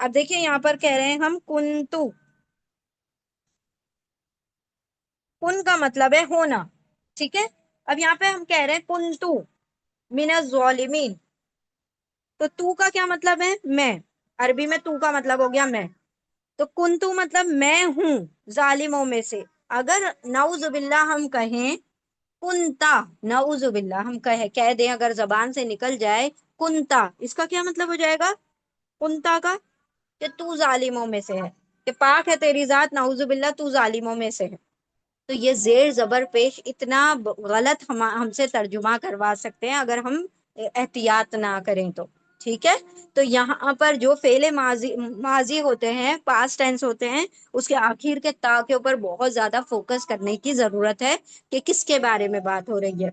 اب دیکھیں یہاں پر کہہ رہے ہیں ہم کنتو. کن کا مطلب ہے ہونا، ٹھیک ہے. اب یہاں پہ ہم کہہ رہے ہیں کنتو من الظالمین، تو تو کا کیا مطلب ہے؟ میں. عربی میں تو کا مطلب ہو گیا میں. تو کنتو مطلب میں ہوں ظالموں میں سے. اگر نعوذ باللہ ہم کہیں کنتا، نعوذ باللہ ہم کہہ دیں، اگر زبان سے نکل جائے کنتا، اس کا کیا مطلب ہو جائے گا کنتا کا؟ کہ تو ظالموں میں سے ہے، کہ پاک ہے تیری ذات، نعوذ باللہ تو ظالموں میں سے ہے. تو یہ زیر زبر پیش اتنا غلط ہم سے ترجمہ کروا سکتے ہیں اگر ہم احتیاط نہ کریں تو. ٹھیک ہے. تو یہاں پر جو فعل ماضی ہوتے ہیں، پاسٹ ٹینس ہوتے ہیں، اس کے آخر کے تا کے اوپر بہت زیادہ فوکس کرنے کی ضرورت ہے کہ کس کے بارے میں بات ہو رہی ہے.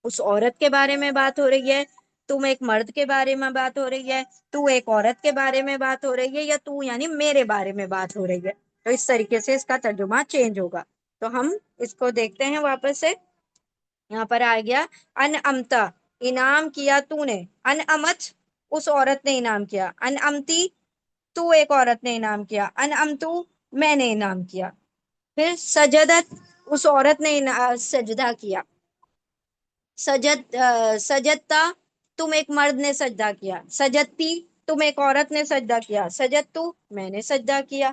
اس عورت کے بارے میں بات ہو رہی ہے، تم ایک مرد کے بارے میں بات ہو رہی ہے، تو ایک عورت کے بارے میں بات ہو رہی ہے، یا تو یعنی میرے بارے میں بات ہو رہی ہے. تو اس طریقے سے اس کا ترجمہ چینج ہوگا. تو ہم اس کو دیکھتے ہیں واپس سے. یہاں پر آ گیا ان امتا، انعام کیا تو نے. ان امت، اس عورت نے انعام کیا. ان امتی، تو ایک عورت نے انعام کیا. ان امتو، میں نے انعام کیا. پھر سجدت، اس عورت نے سجدہ کیا. سجدتا، تم ایک مرد نے سجدہ کیا. سجدتی، تم ایک عورت نے سجدہ کیا. سجدتو، میں نے سجدہ کیا.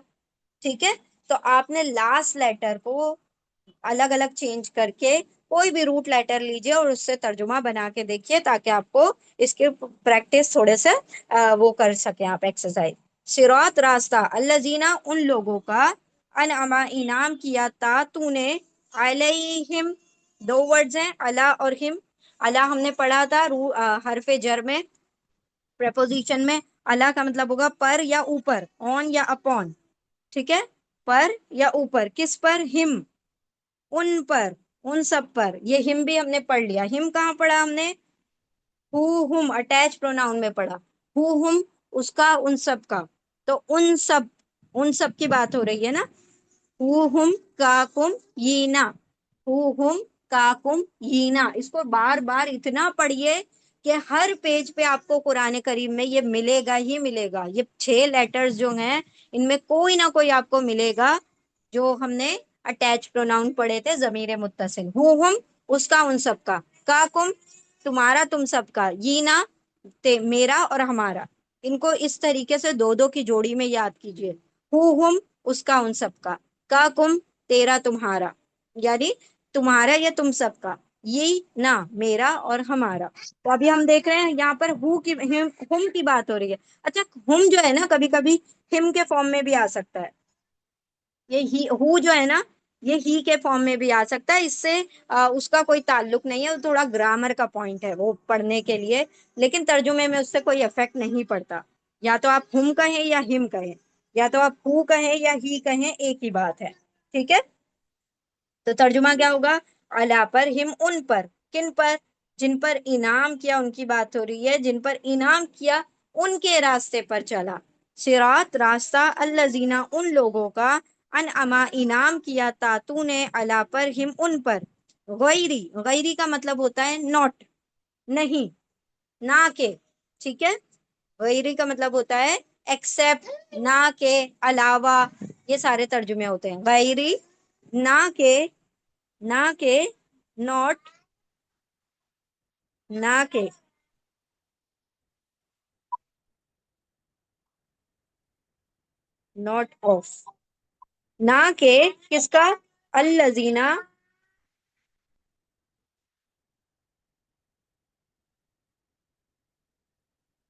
ٹھیک ہے. تو آپ نے لاسٹ لیٹر کو الگ الگ چینج کر کے کوئی بھی روٹ لیٹر لیجئے اور اس سے ترجمہ بنا کے دیکھیے، تاکہ آپ کو اس کے پریکٹس تھوڑے سے وہ کر سکیں آپ ایکسرسائز. صراط، راستہ. الذین، ان لوگوں کا. انعما، انعام کیا. تا، تو نے. علیہم، دو ورڈز ہیں علی اور ہم. علی ہم نے پڑھا تھا حرف جر میں، پریپوزیشن میں. علی کا مطلب ہوگا پر یا اوپر، آن یا اپون. ٹھیک ہے. پر یا اوپر. کس پر؟ ہم، ان پر، ان سب پر. یہ ہم بھی ہم نے پڑھ لیا. ہم کہاں پڑھا ہم نے؟ ہو ہم اٹیچ پروناؤن میں پڑھا. ہو ہم، اس کا، ان سب کا. تو ان سب، ان سب کی بات ہو رہی ہے نا. ہو ہم کا کم یینا. ہو ہم کا کم یینا. اس کو بار بار اتنا پڑھیے کہ ہر پیج پہ آپ کو قرآن کریم میں یہ ملے گا ہی ملے گا. یہ 6 لیٹرز جو ہیں ان میں کوئی نہ کوئی آپ کو ملے گا جو ہم نے اٹیچ پروناؤن پڑھے تھے ضمیر متصل. ہم، اس کا، ان سب کا کم، تمہارا، تم سب کا. یینا، میرا اور ہمارا. ان کو اس طریقے سے دو دو کی جوڑی میں یاد کیجئے. ہم، اس کا، ان سب کا کم، تیرا، تمہارا، یعنی تمہارا یا تم سب کا. یہ نہ، میرا اور ہمارا. تو ابھی ہم دیکھ رہے ہیں یہاں پر ہم کی بات ہو رہی ہے. اچھا، ہم جو ہے نا کبھی کبھی ہم کے فارم میں بھی آ سکتا ہے. یہ ہو جو ہے نا، یہ ہی کے فارم میں بھی آ سکتا ہے. اس سے اس کا کوئی تعلق نہیں ہے، تھوڑا گرامر کا پوائنٹ ہے وہ پڑھنے کے لیے، لیکن ترجمے میں اس سے کوئی افیکٹ نہیں پڑتا. یا تو آپ ہم کہیں یا ہم کہیں، یا تو آپ ہو کہیں یا ہی کہیں، ایک ہی بات ہے. ٹھیک ہے. تو ترجمہ کیا ہوگا؟ علا پر، ہم ان پر. کن پر؟ جن پر انعام کیا ان کی بات ہو رہی ہے. جن پر انعام کیا ان کے راستے پر چلا. صراط، راستہ. الذین، ان لوگوں کا. انعما، انعام کیا. تا، تو نے. علا پر، ہم ان پر. غیری، غیری کا مطلب ہوتا ہے ناٹ، نہیں، نہ کہ. ٹھیک ہے. غیری کا مطلب ہوتا ہے ایکسپٹ، نہ کہ، علاوہ. یہ سارے ترجمے ہوتے ہیں. غیری، نہ کہ، نہ کہ، ناٹ، نہ کہ. ناٹ آف، نہ کہ کس کا؟ الذین.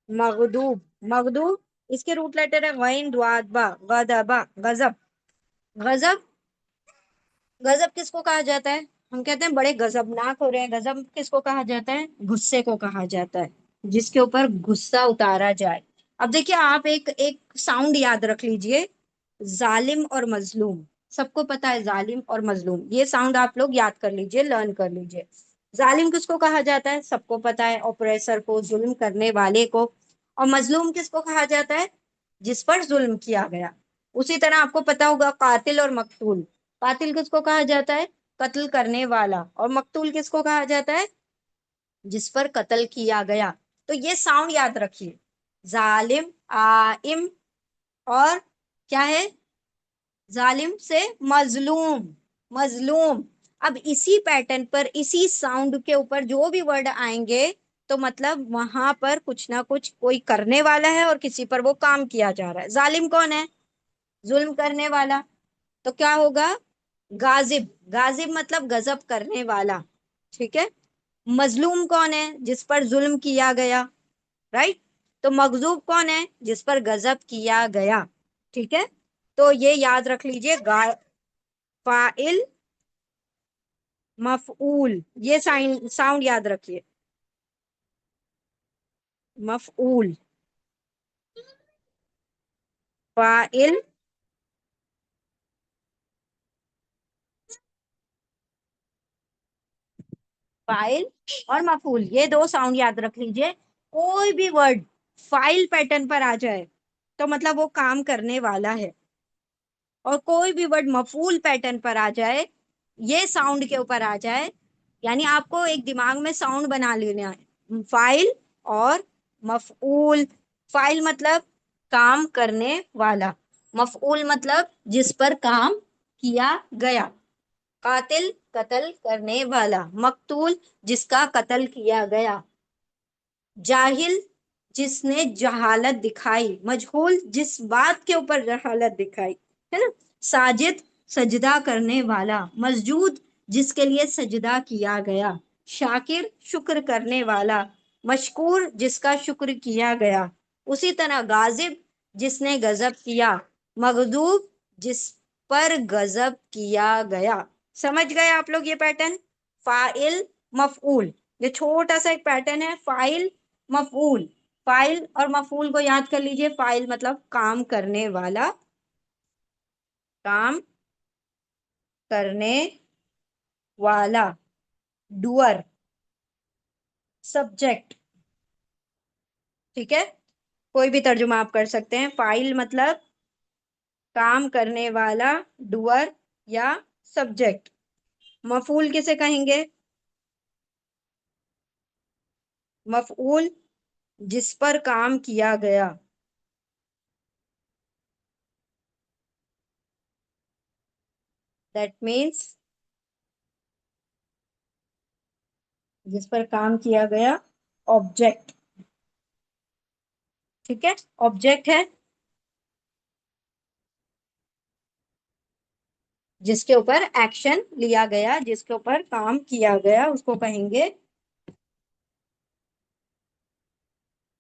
مغدوب، مغدوب. اس کے روٹ لیٹر ہے غین دواد با. غضبا، غضب. غضب، غضب کس کو کہا جاتا ہے؟ ہم کہتے ہیں بڑے غضبناک ہو رہے ہیں. غضب کس کو کہا جاتا ہے؟ غصے کو کہا جاتا ہے، جس کے اوپر غصہ اتارا جائے. اب دیکھیے آپ ایک ساؤنڈ یاد رکھ لیجئے. ظالم اور مظلوم، سب کو پتا ہے ظالم اور مظلوم. یہ ساؤنڈ آپ لوگ یاد کر لیجئے، لرن کر لیجئے. ظالم کس کو کہا جاتا ہے؟ سب کو پتا ہے، اوپریسر کو، ظلم کرنے والے کو. اور مظلوم کس کو کہا جاتا ہے؟ جس پر ظلم کیا گیا. اسی طرح آپ کو پتا ہوگا قاتل اور مقتول. قاتل کس کو کہا جاتا ہے؟ قتل کرنے والا، اور مقتول کس کو کہا جاتا ہے؟ جس پر قتل کیا گیا. تو یہ ساؤنڈ یاد رکھیے، ظالم، آئم، اور کیا ہے؟ ظالم سے مظلوم، مظلوم. اب اسی پیٹرن پر، اسی ساؤنڈ کے اوپر جو بھی ورڈ آئیں گے تو مطلب وہاں پر کچھ نہ کچھ کوئی کرنے والا ہے اور کسی پر وہ کام کیا جا رہا ہے. ظالم کون ہے؟ ظلم کرنے والا. تو کیا ہوگا؟ غاضب. غاضب مطلب غضب کرنے والا. ٹھیک ہے. مظلوم کون ہے؟ جس پر ظلم کیا گیا. رائٹ. تو مغضوب کون ہے؟ جس پر غضب کیا گیا. ٹھیک ہے. تو یہ یاد رکھ لیجئے، فاعل، مفعول، یہ ساؤنڈ یاد رکھیے. مفعول، فاعل، فائل اور مفعول، یہ دو ساؤنڈ یاد رکھ لیجئے. کوئی بھی ورڈ فائل پیٹرن پر آ جائے تو مطلب وہ کام کرنے والا ہے، اور کوئی بھی ورڈ مفعول پیٹرن پر آ جائے، یہ ساؤنڈ کے اوپر آ جائے، یعنی آپ کو ایک دماغ میں ساؤنڈ بنا لینا ہے، فائل اور مفعول. فائل مطلب کام کرنے والا، مفعول مطلب جس پر کام کیا گیا. قاتل قتل کرنے والا، مقتول جس کا قتل کیا گیا. جاہل جس نے جہالت دکھائی، مجہول جس بات کے اوپر جہالت دکھائی، ہے نا. ساجد سجدہ کرنے والا، مسجود جس کے لیے سجدہ کیا گیا. شاکر شکر کرنے والا، مشکور جس کا شکر کیا گیا. اسی طرح غاضب جس نے غضب کیا، مغضوب جس پر غضب کیا گیا. سمجھ گئے آپ لوگ یہ پیٹرن؟ فائل، مفعول، یہ چھوٹا سا ایک پیٹرن ہے، فائل، مفعول. فائل اور مفعول کو یاد کر لیجئے. فائل مطلب کام کرنے والا، کام کرنے والا، ڈوئر، سبجیکٹ. ٹھیک ہے. کوئی بھی ترجمہ آپ کر سکتے ہیں. فائل مطلب کام کرنے والا، ڈوئر یا سبجیکٹ. مفعول کسے کہیں گے؟ مفعول جس پر کام کیا گیا. دیٹ مینس جس پر کام کیا گیا، آبجیکٹ. ٹھیک ہے. آبجیکٹ ہے جس کے اوپر ایکشن لیا گیا، جس کے اوپر کام کیا گیا، اس کو کہیں گے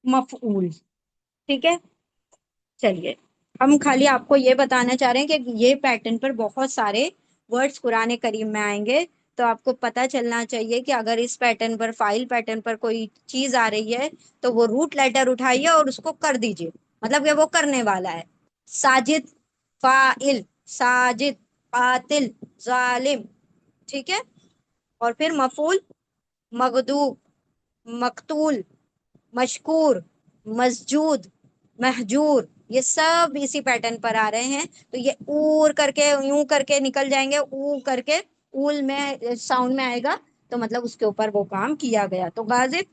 مفعول. ٹھیک ہے. چلیے، ہم خالی آپ کو یہ بتانا چاہ رہے ہیں کہ یہ پیٹرن پر بہت سارے ورڈز قرآن کریم میں آئیں گے، تو آپ کو پتا چلنا چاہیے کہ اگر اس پیٹرن پر، فائل پیٹرن پر کوئی چیز آ رہی ہے تو وہ روٹ لیٹر اٹھائیے اور اس کو کر دیجئے، مطلب کہ وہ کرنے والا ہے. ساجد، فاعل، ساجد، قاتل، ظالم. ٹھیک ہے. اور پھر مفعول، مغضوب، مقتول، مشکور، مسجود، مہجور. یہ سب اسی پیٹرن پر آ رہے ہیں. تو یہ اور کر کے، یوں کر کے نکل جائیں گے، او کر کے اول میں ساؤنڈ میں آئے گا تو مطلب اس کے اوپر وہ کام کیا گیا. تو غاضب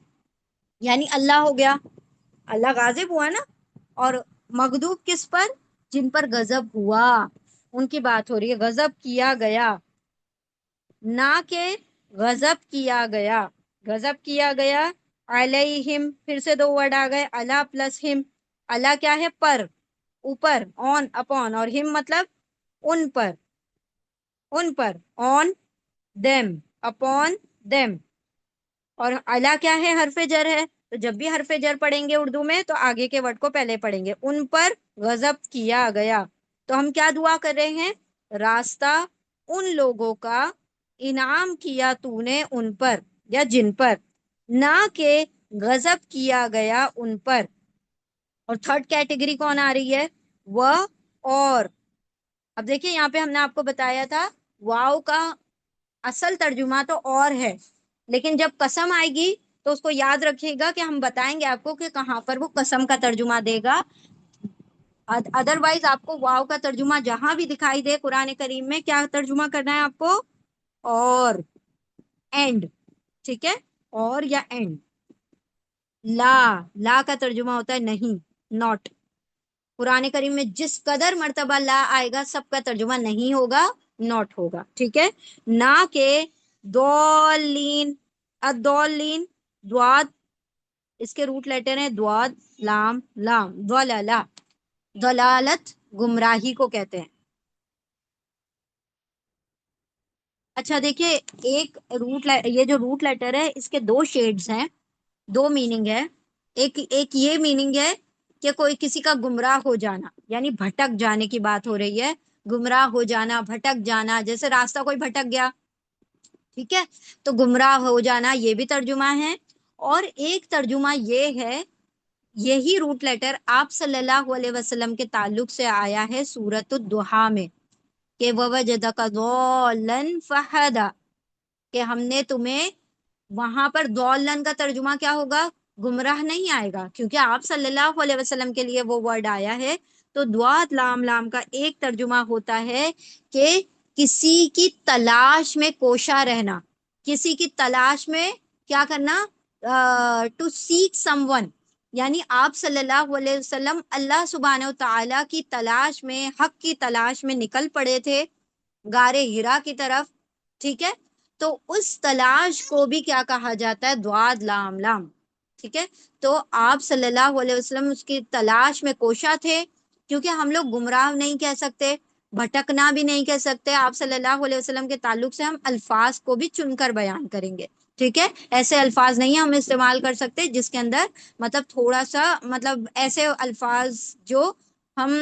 یعنی اللہ ہو گیا، اللہ غاضب ہوا نا. اور مغضوب کس پر؟ جن پر غضب ہوا، ان کی بات ہو رہی ہے. غضب کیا گیا، نہ کہ غضب کیا گیا. غضب کیا گیا، علیہم، پھر سے دو ورڈ آ گئے، اللہ پلس ہم. اللہ کیا ہے؟ پر، اوپر، آن، اپون، اور ہم مطلب ان پر، ان پر، آن دیم، اپون دیم. اور اللہ کیا ہے؟ حرف جر ہے. تو جب بھی حرف جر پڑھیں گے اردو میں تو آگے کے ورڈ کو پہلے پڑھیں گے. ان پر غضب کیا گیا. تو ہم کیا دعا کر رہے ہیں؟ راستہ ان لوگوں کا انعام کیا تو نے ان پر یا جن پر، نہ کہ غضب کیا گیا ان پر. اور تھرڈ کیٹیگری کون آ رہی ہے؟ وہ اور. اب دیکھیے یہاں پہ ہم نے آپ کو بتایا تھا واو کا اصل ترجمہ تو اور ہے، لیکن جب قسم آئے گی تو اس کو یاد رکھیے گا کہ ہم بتائیں گے آپ کو کہ کہاں پر وہ قسم کا ترجمہ دے گا. ادروائز آپ کو واو کا ترجمہ جہاں بھی دکھائی دے قرآن کریم میں، کیا ترجمہ کرنا ہے آپ کو؟ اور اینڈ، ٹھیک ہے، اور یا اینڈ. لا، لا کا ترجمہ ہوتا ہے نہیں، ناٹ. قرآن کریم میں جس قدر مرتبہ لا آئے گا سب کا ترجمہ نہیں ہوگا، ناٹ ہوگا، ٹھیک ہے. نہ کہ دولین، الدولین، دواد، اس کے روٹ لیٹر ہیں دواد لام لام، دلالا، دلالت گمراہی کو کہتے ہیں. اچھا دیکھیے، ایک یہ جو روٹ لیٹر ہے اس کے دو شیڈز ہیں، دو میننگ ہے. ایک یہ میننگ ہے کہ کوئی کسی کا گمراہ ہو جانا، یعنی بھٹک جانے کی بات ہو رہی ہے. گمراہ ہو جانا، بھٹک جانا، جیسے راستہ کوئی بھٹک گیا، ٹھیک ہے، تو گمراہ ہو جانا یہ بھی ترجمہ ہے. اور ایک ترجمہ یہ ہے، یہی روٹ لیٹر آپ صلی اللہ علیہ وسلم کے تعلق سے آیا ہے سورۃ الضحیٰ میں، کہ وَوَجَدَكَ ضَالًّا فَہَدَىٰ، کہ ہم نے تمہیں، وہاں پر ضالًا کا ترجمہ کیا ہوگا؟ گمراہ نہیں آئے گا، کیونکہ آپ صلی اللہ علیہ وسلم کے لیے وہ ورڈ آیا ہے. تو دعات لام لام کا ایک ترجمہ ہوتا ہے کہ کسی کی تلاش میں کوشاں رہنا، کسی کی تلاش میں کیا کرنا، ٹو سیک سم ون، یعنی آپ صلی اللہ علیہ وسلم اللہ سبحانہ و تعالی کی تلاش میں، حق کی تلاش میں نکل پڑے تھے غار ہرا کی طرف، ٹھیک ہے. تو اس تلاش کو بھی کیا کہا جاتا ہے؟ دعاد لام لام، ٹھیک ہے. تو آپ صلی اللہ علیہ وسلم اس کی تلاش میں کوشاں تھے، کیونکہ ہم لوگ گمراہ نہیں کہہ سکتے، بھٹکنا بھی نہیں کہہ سکتے. آپ صلی اللہ علیہ وسلم کے تعلق سے ہم الفاظ کو بھی چن کر بیان کریں گے، ٹھیک ہے. ایسے الفاظ نہیں ہم استعمال کر سکتے جس کے اندر مطلب تھوڑا سا، مطلب ایسے الفاظ جو ہم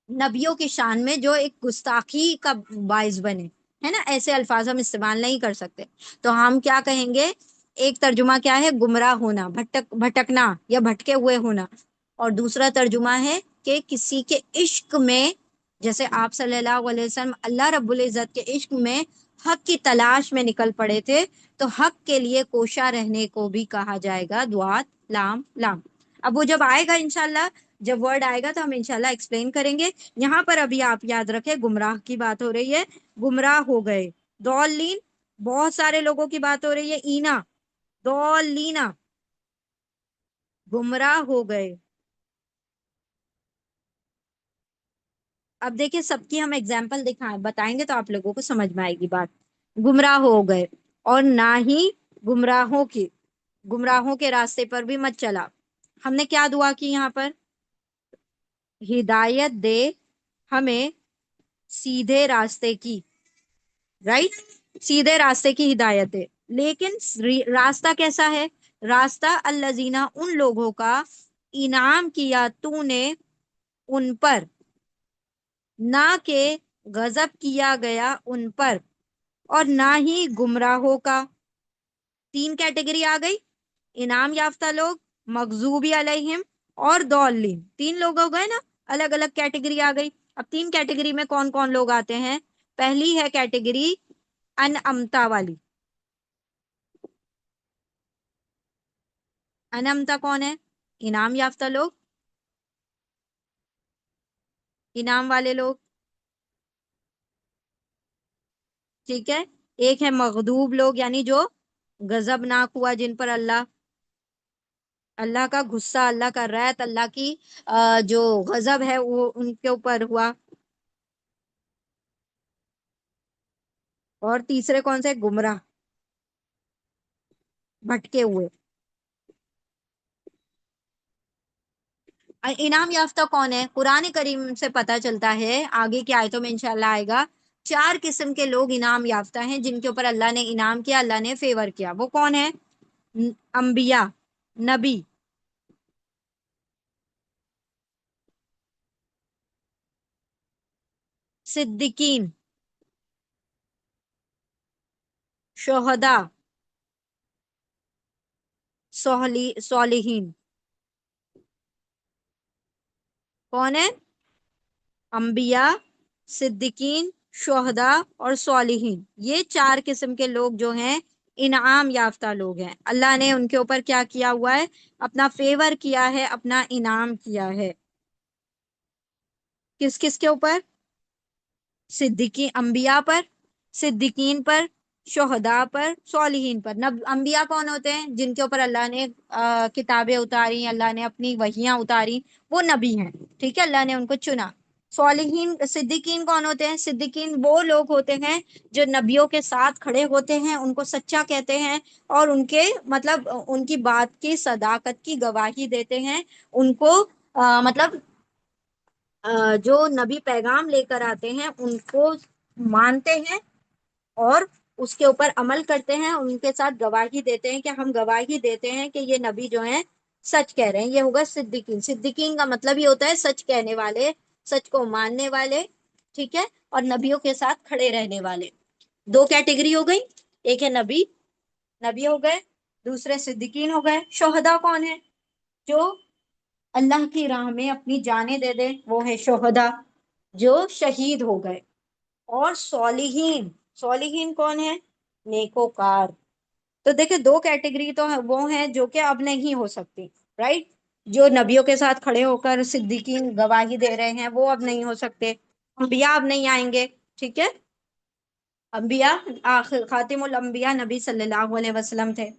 نبیوں کی شان میں جو ایک گستاخی کا باعث بنے، ہے نا، ایسے الفاظ ہم استعمال نہیں کر سکتے. تو ہم کیا کہیں گے؟ ایک ترجمہ کیا ہے؟ گمراہ ہونا، بھٹکنا یا بھٹکے ہوئے ہونا. اور دوسرا ترجمہ ہے کہ کسی کے عشق میں، جیسے آپ صلی اللہ علیہ وسلم اللہ رب العزت کے عشق میں حق کی تلاش میں نکل پڑے تھے، تو حق کے لیے کوشاں رہنے کو بھی کہا جائے گا دعات لام لام. اب وہ جب آئے گا انشاءاللہ، جب ورڈ آئے گا تو ہم انشاءاللہ ایکسپلین کریں گے. یہاں پر ابھی آپ یاد رکھیں گمراہ کی بات ہو رہی ہے، گمراہ ہو گئے. دولین، بہت سارے لوگوں کی بات ہو رہی ہے. اینا، دولینا، گمراہ ہو گئے. اب دیکھیں سب کی ہم ایگزامپل دکھائیں بتائیں گے تو آپ لوگوں کو سمجھ میں آئے گی بات. گمراہ ہو گئے، اور نہ ہی گمراہوں کے راستے پر بھی مت چلا. ہم نے کیا دعا کی یہاں پر؟ ہدایت دے ہمیں سیدھے راستے کی، رائٹ، سیدھے راستے کی ہدایت دے. لیکن راستہ کیسا ہے؟ راستہ الذین، ان لوگوں کا انعام کیا تو نے ان پر، نہ کہ غضب کیا گیا ان پر، اور نہ ہی گمراہوں کا. تین کیٹیگری آ گئی، انعام یافتہ لوگ، مغضوبی علیہم، اور ضالین. تین لوگ ہو گئے نا، الگ الگ کیٹیگری آ گئی. اب تین کیٹیگری میں کون کون لوگ آتے ہیں؟ پہلی ہے کیٹیگری انعمتا والی. انعمتا کون ہے؟ انعام یافتہ لوگ، انعام والے لوگ، ٹھیک ہے. ایک ہے مغضوب لوگ، یعنی جو غضب ناک ہوا، جن پر اللہ کا غصہ، اللہ کا ریت، اللہ کی جو غضب ہے وہ ان کے اوپر ہوا. اور تیسرے کون سے؟ گمراہ، بھٹکے ہوئے. انعام یافتہ کون ہے؟ قرآن کریم سے پتا چلتا ہے، آگے کی آیتوں میں انشاءاللہ آئے گا. چار قسم کے لوگ انعام یافتہ ہیں جن کے اوپر اللہ نے انعام کیا، اللہ نے فیور کیا. وہ کون ہے؟ انبیاء، نبی، صدیقین، شہداء، صالحین. کون ہے؟ انبیاء، صدیقین، شہداء اور صالحین. یہ چار قسم کے لوگ جو ہیں انعام یافتہ لوگ ہیں. اللہ نے ان کے اوپر کیا کیا ہوا ہے؟ اپنا فیور کیا ہے، اپنا انعام کیا ہے. کس کس کے اوپر؟ صدیقی انبیاء پر، صدیقین پر، شہداء پر، صالحین پر۔ انبیاء کون ہوتے ہیں؟ جن کے اوپر اللہ نے کتابیں اتاری، اللہ نے اپنی وحیاں اتاری، وہ نبی ہیں، ٹھیک ہے، اللہ نے ان کو چنا۔ صالحین، صدیقین کون ہوتے ہیں؟ صدیقین وہ لوگ ہوتے ہیں جو نبیوں کے ساتھ کھڑے ہوتے ہیں، ان کو سچا کہتے ہیں، اور ان کے مطلب ان کی بات کی صداقت کی گواہی دیتے ہیں، ان کو مطلب جو نبی پیغام لے کر آتے ہیں ان کو مانتے ہیں، اور اس کے اوپر عمل کرتے ہیں، ان کے ساتھ گواہی دیتے ہیں کہ ہم گواہی دیتے ہیں کہ یہ نبی جو ہیں سچ کہہ رہے ہیں۔ یہ ہوگا صدیقین۔ صدیقین کا مطلب یہ ہوتا ہے سچ کہنے والے، سچ کو ماننے والے، ٹھیک ہے، اور نبیوں کے ساتھ کھڑے رہنے والے۔ دو کیٹیگری ہو گئی، ایک ہے نبی، نبی ہو گئے، دوسرے صدیقین ہو گئے۔ شہداء کون ہے؟ جو اللہ کی راہ میں اپنی جانیں دے دے، وہ ہے شہداء، جو شہید ہو گئے۔ اور صالحین، صالحین کون ہے؟ نیکوکار۔ تو دیکھیں دو کیٹیگری تو وہ ہیں جو کہ اب نہیں ہو سکتی، رائٹ؟ جو نبیوں کے ساتھ کھڑے ہو کر صدیقین گواہی دے رہے ہیں وہ اب نہیں ہو سکتے، انبیاء اب نہیں آئیں گے، ٹھیک ہے۔ انبیاء آخر خاتم الانبیاء نبی صلی اللہ علیہ وسلم تھے۔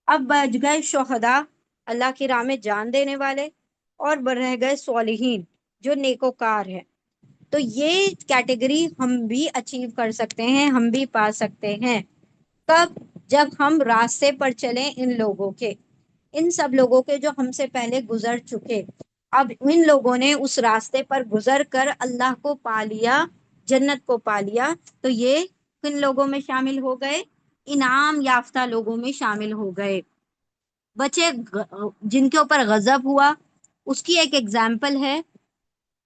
اب بچ گئے شہداء، اللہ کی راہ میں جان دینے والے، اور رہ گئے صالحین جو نیکوکار ہے۔ تو یہ کیٹیگری ہم بھی اچیو کر سکتے ہیں، ہم بھی پا سکتے ہیں۔ کب؟ جب ہم راستے پر چلیں ان لوگوں کے، ان سب لوگوں کے جو ہم سے پہلے گزر چکے۔ اب ان لوگوں نے اس راستے پر گزر کر اللہ کو پا لیا، جنت کو پا لیا، تو یہ کن لوگوں میں شامل ہو گئے؟ انعام یافتہ لوگوں میں شامل ہو گئے۔ بچے جن کے اوپر غضب ہوا، اس کی ایک ایگزامپل ہے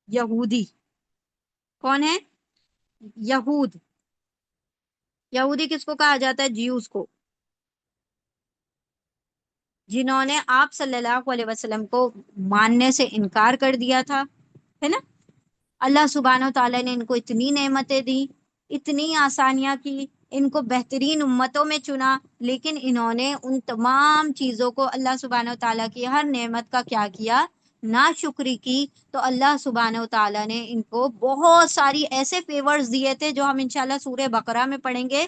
یہودی۔ کون ہے؟ یہود۔ یہودی کس کو کہا جاتا ہے؟ جیوز کو، جنہوں نے آپ صلی اللہ علیہ وسلم کو ماننے سے انکار کر دیا تھا، ہے نا۔ اللہ سبحانہ و تعالیٰ نے ان کو اتنی نعمتیں دی، اتنی آسانیاں کی، ان کو بہترین امتوں میں چنا، لیکن انہوں نے ان تمام چیزوں کو، اللہ سبحانہ و تعالیٰ کی ہر نعمت کا کیا کیا؟ ناشکری کی۔ تو اللہ سبحانہ و تعالیٰ نے ان کو بہت ساری ایسے فیورز دیے تھے جو ہم انشاءاللہ سورہ بقرہ میں پڑھیں گے،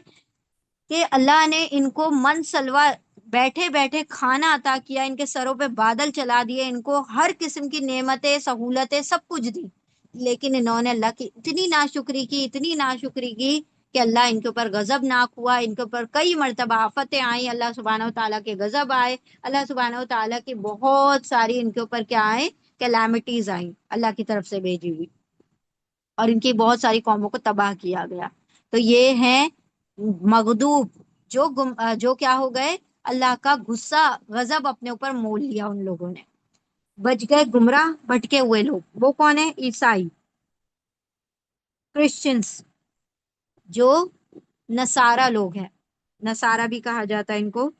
کہ اللہ نے ان کو من سلوا بیٹھے بیٹھے کھانا عطا کیا، ان کے سروں پہ بادل چلا دیے، ان کو ہر قسم کی نعمتیں، سہولتیں، سب کچھ دی، لیکن انہوں نے اللہ کی اتنی ناشکری کی، اتنی ناشکری کی کہ اللہ ان کے اوپر غضب ناک ہوا، ان کے اوپر کئی مرتبہ آفتیں آئیں، اللہ سبحانہ و تعالیٰ کے غضب آئے، اللہ سبحانہ و تعالیٰ کی بہت ساری ان کے اوپر کیا آئے؟ کیلامیٹیز آئیں اللہ کی طرف سے بھیجی ہوئی، اور ان کی بہت ساری قوموں کو تباہ کیا گیا۔ تو یہ ہیں مغضوب، جو کیا ہو گئے؟ اللہ کا غصہ، غضب اپنے اوپر مول لیا ان لوگوں نے۔ بچ گئے گمراہ بھٹکے ہوئے لوگ، وہ کون ہے؟ عیسائی، کرسچنس، جو نصارہ لوگ ہیں، نصارہ بھی کہا جاتا ہے ان کو،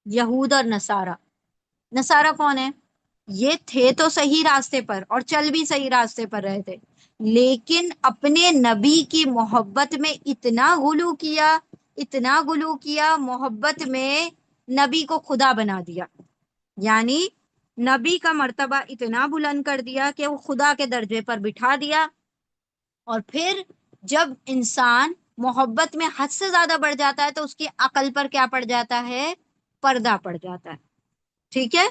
یہود اور نصارہ۔ نصارہ کون ہے؟ یہ تھے تو صحیح راستے پر اور چل بھی صحیح راستے پر رہے تھے، لیکن اپنے نبی کی محبت میں اتنا غلو کیا، اتنا غلو کیا، محبت میں نبی کو خدا بنا دیا، یعنی نبی کا مرتبہ اتنا بلند کر دیا کہ وہ خدا کے درجے پر بٹھا دیا۔ اور پھر جب انسان محبت میں حد سے زیادہ بڑھ جاتا ہے تو اس کی عقل پر کیا پڑ جاتا ہے؟ پردہ پڑ جاتا ہے، ٹھیک ہے۔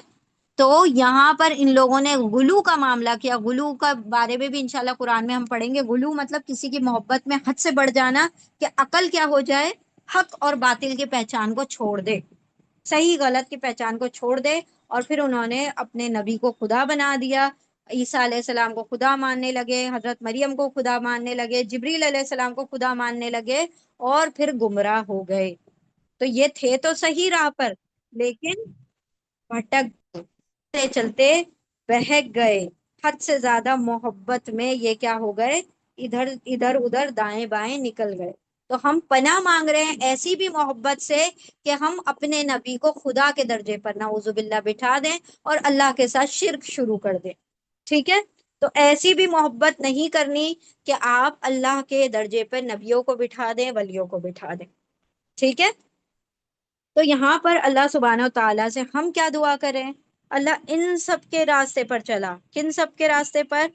تو یہاں پر ان لوگوں نے غلو کا معاملہ کیا، غلو کا بارے میں بھی انشاءاللہ قرآن میں ہم پڑھیں گے۔ غلو مطلب کسی کی محبت میں حد سے بڑھ جانا، کہ عقل کیا ہو جائے؟ حق اور باطل کی پہچان کو چھوڑ دے، صحیح غلط کی پہچان کو چھوڑ دے، اور پھر انہوں نے اپنے نبی کو خدا بنا دیا، عیسیٰ علیہ السلام کو خدا ماننے لگے، حضرت مریم کو خدا ماننے لگے، جبریل علیہ السلام کو خدا ماننے لگے، اور پھر گمراہ ہو گئے۔ تو یہ تھے تو صحیح راہ پر، لیکن بھٹک چلتے چلتے بہک گئے، حد سے زیادہ محبت میں یہ کیا ہو گئے؟ ادھر ادھر ادھر دائیں بائیں نکل گئے۔ تو ہم پناہ مانگ رہے ہیں ایسی بھی محبت سے کہ ہم اپنے نبی کو خدا کے درجے پر نعوذ باللہ بٹھا دیں اور اللہ کے ساتھ شرک شروع کر دیں، ٹھیک ہے۔ تو ایسی بھی محبت نہیں کرنی کہ آپ اللہ کے درجے پر نبیوں کو بٹھا دیں، ولیوں کو بٹھا دیں، ٹھیک ہے۔ تو یہاں پر اللہ سبحانہ و تعالیٰ سے ہم کیا دعا کریں؟ اللہ ان سب کے راستے پر چلا، کن سب کے راستے پر؟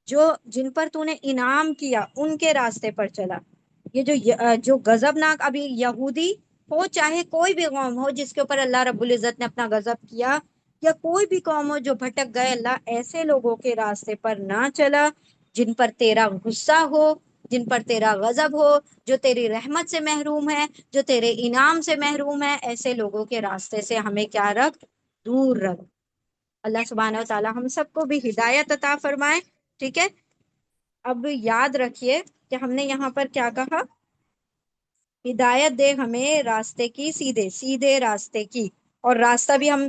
جو جن پر تو نے انعام کیا ان کے راستے پر چلا، یہ جو غضبناک، ابھی یہودی ہو چاہے کوئی بھی قوم ہو جس کے اوپر اللہ رب العزت نے اپنا غضب کیا، یا کوئی بھی قوم ہو جو بھٹک گئے، اللہ ایسے لوگوں کے راستے پر نہ چلا جن پر تیرا غصہ ہو، جن پر تیرا غضب ہو، جو تیری رحمت سے محروم ہے، جو تیرے انعام سے محروم ہے، ایسے لوگوں کے راستے سے ہمیں کیا رکھ؟ دور رکھ۔ اللہ سبحانہ و تعالی ہم سب کو بھی ہدایت عطا فرمائے۔ ٹھیک ہے، اب یاد رکھیے کہ ہم نے یہاں پر کیا کہا؟ ہدایت دے ہمیں راستے کی، سیدھے سیدھے راستے کی، اور راستہ بھی ہم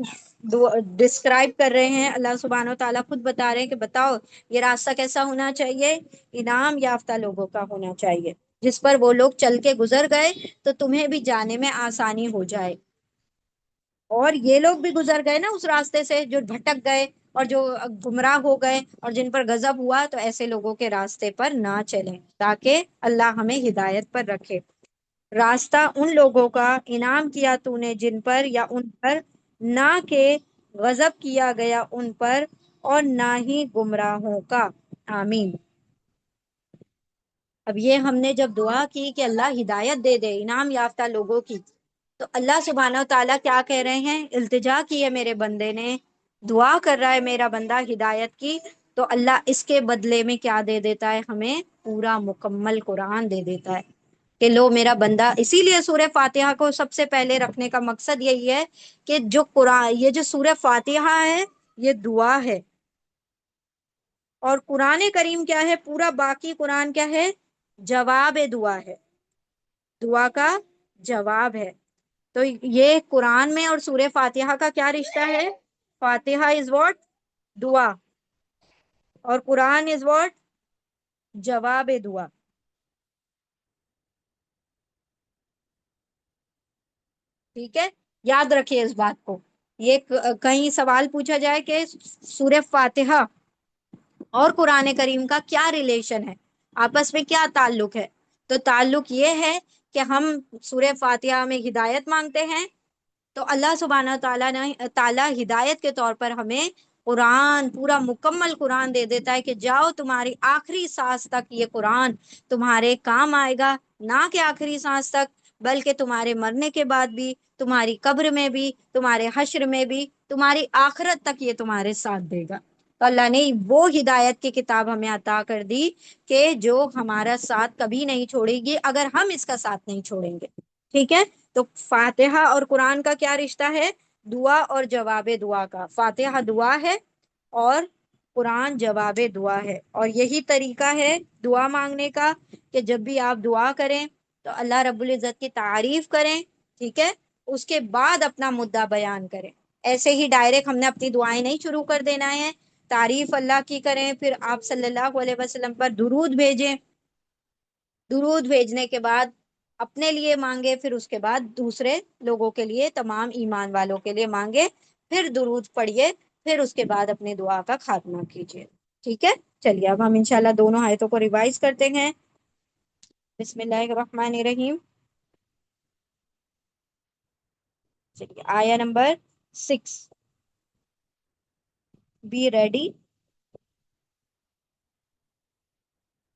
ڈسکرائب کر رہے ہیں۔ اللہ سبحانہ و تعالیٰ خود بتا رہے ہیں کہ بتاؤ یہ راستہ کیسا ہونا چاہیے؟ انعام یافتہ لوگوں کا ہونا چاہیے، جس پر وہ لوگ چل کے گزر گئے تو تمہیں بھی جانے میں آسانی ہو جائے، اور یہ لوگ بھی گزر گئے نا اس راستے سے جو بھٹک گئے اور جو گمراہ ہو گئے اور جن پر غضب ہوا، تو ایسے لوگوں کے راستے پر نہ چلیں تاکہ اللہ ہمیں ہدایت پر رکھے۔ راستہ ان لوگوں کا انعام کیا تو نے جن پر یا ان پر نہ کہ غضب کیا گیا ان پر، اور نہ ہی گمراہوں کا۔ آمین۔ اب یہ ہم نے جب دعا کی کہ اللہ ہدایت دے دے انعام یافتہ لوگوں کی، تو اللہ سبحانہ و تعالیٰ کیا کہہ رہے ہیں؟ التجا کی ہے میرے بندے نے، دعا کر رہا ہے میرا بندہ ہدایت کی، تو اللہ اس کے بدلے میں کیا دے دیتا ہے؟ ہمیں پورا مکمل قرآن دے دیتا ہے کہ لو میرا بندہ۔ اسی لیے سورہ فاتحہ کو سب سے پہلے رکھنے کا مقصد یہی ہے کہ جو قرآن، یہ جو سورہ فاتحہ ہے یہ دعا ہے، اور قرآن کریم کیا ہے؟ پورا باقی قرآن کیا ہے؟ جواب دعا ہے، دعا کا جواب ہے۔ تو یہ قرآن میں اور سورہ فاتحہ کا کیا رشتہ ہے؟ فاتحہ از واٹ؟ دعا، اور قرآن از واٹ؟ جواب دعا۔ ٹھیک ہے، یاد رکھیے اس بات کو۔ یہ کہیں سوال پوچھا جائے کہ سورہ فاتحہ اور قرآن کریم کا کیا ریلیشن ہے، آپس میں کیا تعلق ہے، تو تعلق یہ ہے کہ ہم سورہ فاتحہ میں ہدایت مانگتے ہیں، تو اللہ سبحانہ تعالیٰ نے ہدایت کے طور پر ہمیں قرآن، پورا مکمل قرآن دے دیتا ہے کہ جاؤ تمہاری آخری سانس تک یہ قرآن تمہارے کام آئے گا، نہ کہ آخری سانس تک بلکہ تمہارے مرنے کے بعد بھی، تمہاری قبر میں بھی، تمہارے حشر میں بھی، تمہاری آخرت تک یہ تمہارے ساتھ دے گا۔ تو اللہ نے وہ ہدایت کی کتاب ہمیں عطا کر دی کہ جو ہمارا ساتھ کبھی نہیں چھوڑے گی اگر ہم اس کا ساتھ نہیں چھوڑیں گے۔ ٹھیک ہے، تو فاتحہ اور قرآن کا کیا رشتہ ہے؟ دعا اور جواب دعا کا۔ فاتحہ دعا ہے اور قرآن جواب دعا ہے، اور یہی طریقہ ہے دعا مانگنے کا کہ جب بھی آپ دعا کریں تو اللہ رب العزت کی تعریف کریں، ٹھیک ہے، اس کے بعد اپنا مدعا بیان کریں۔ ایسے ہی ڈائریکٹ ہم نے اپنی دعائیں نہیں شروع کر دینا ہے، تعریف اللہ کی کریں، پھر آپ صلی اللہ علیہ وسلم پر درود بھیجیں، درود بھیجنے کے بعد اپنے لیے مانگے، پھر اس کے بعد دوسرے لوگوں کے لیے، تمام ایمان والوں کے لیے مانگے، پھر درود پڑھیے، پھر اس کے بعد اپنی دعا کا خاتمہ کیجیے۔ ٹھیک ہے، چلیے اب ہم انشاءاللہ دونوں آیتوں کو ریوائز کرتے ہیں۔ بسم اللہ الرحمن الرحیم۔ چلیے آیا نمبر 6، بی ریڈی۔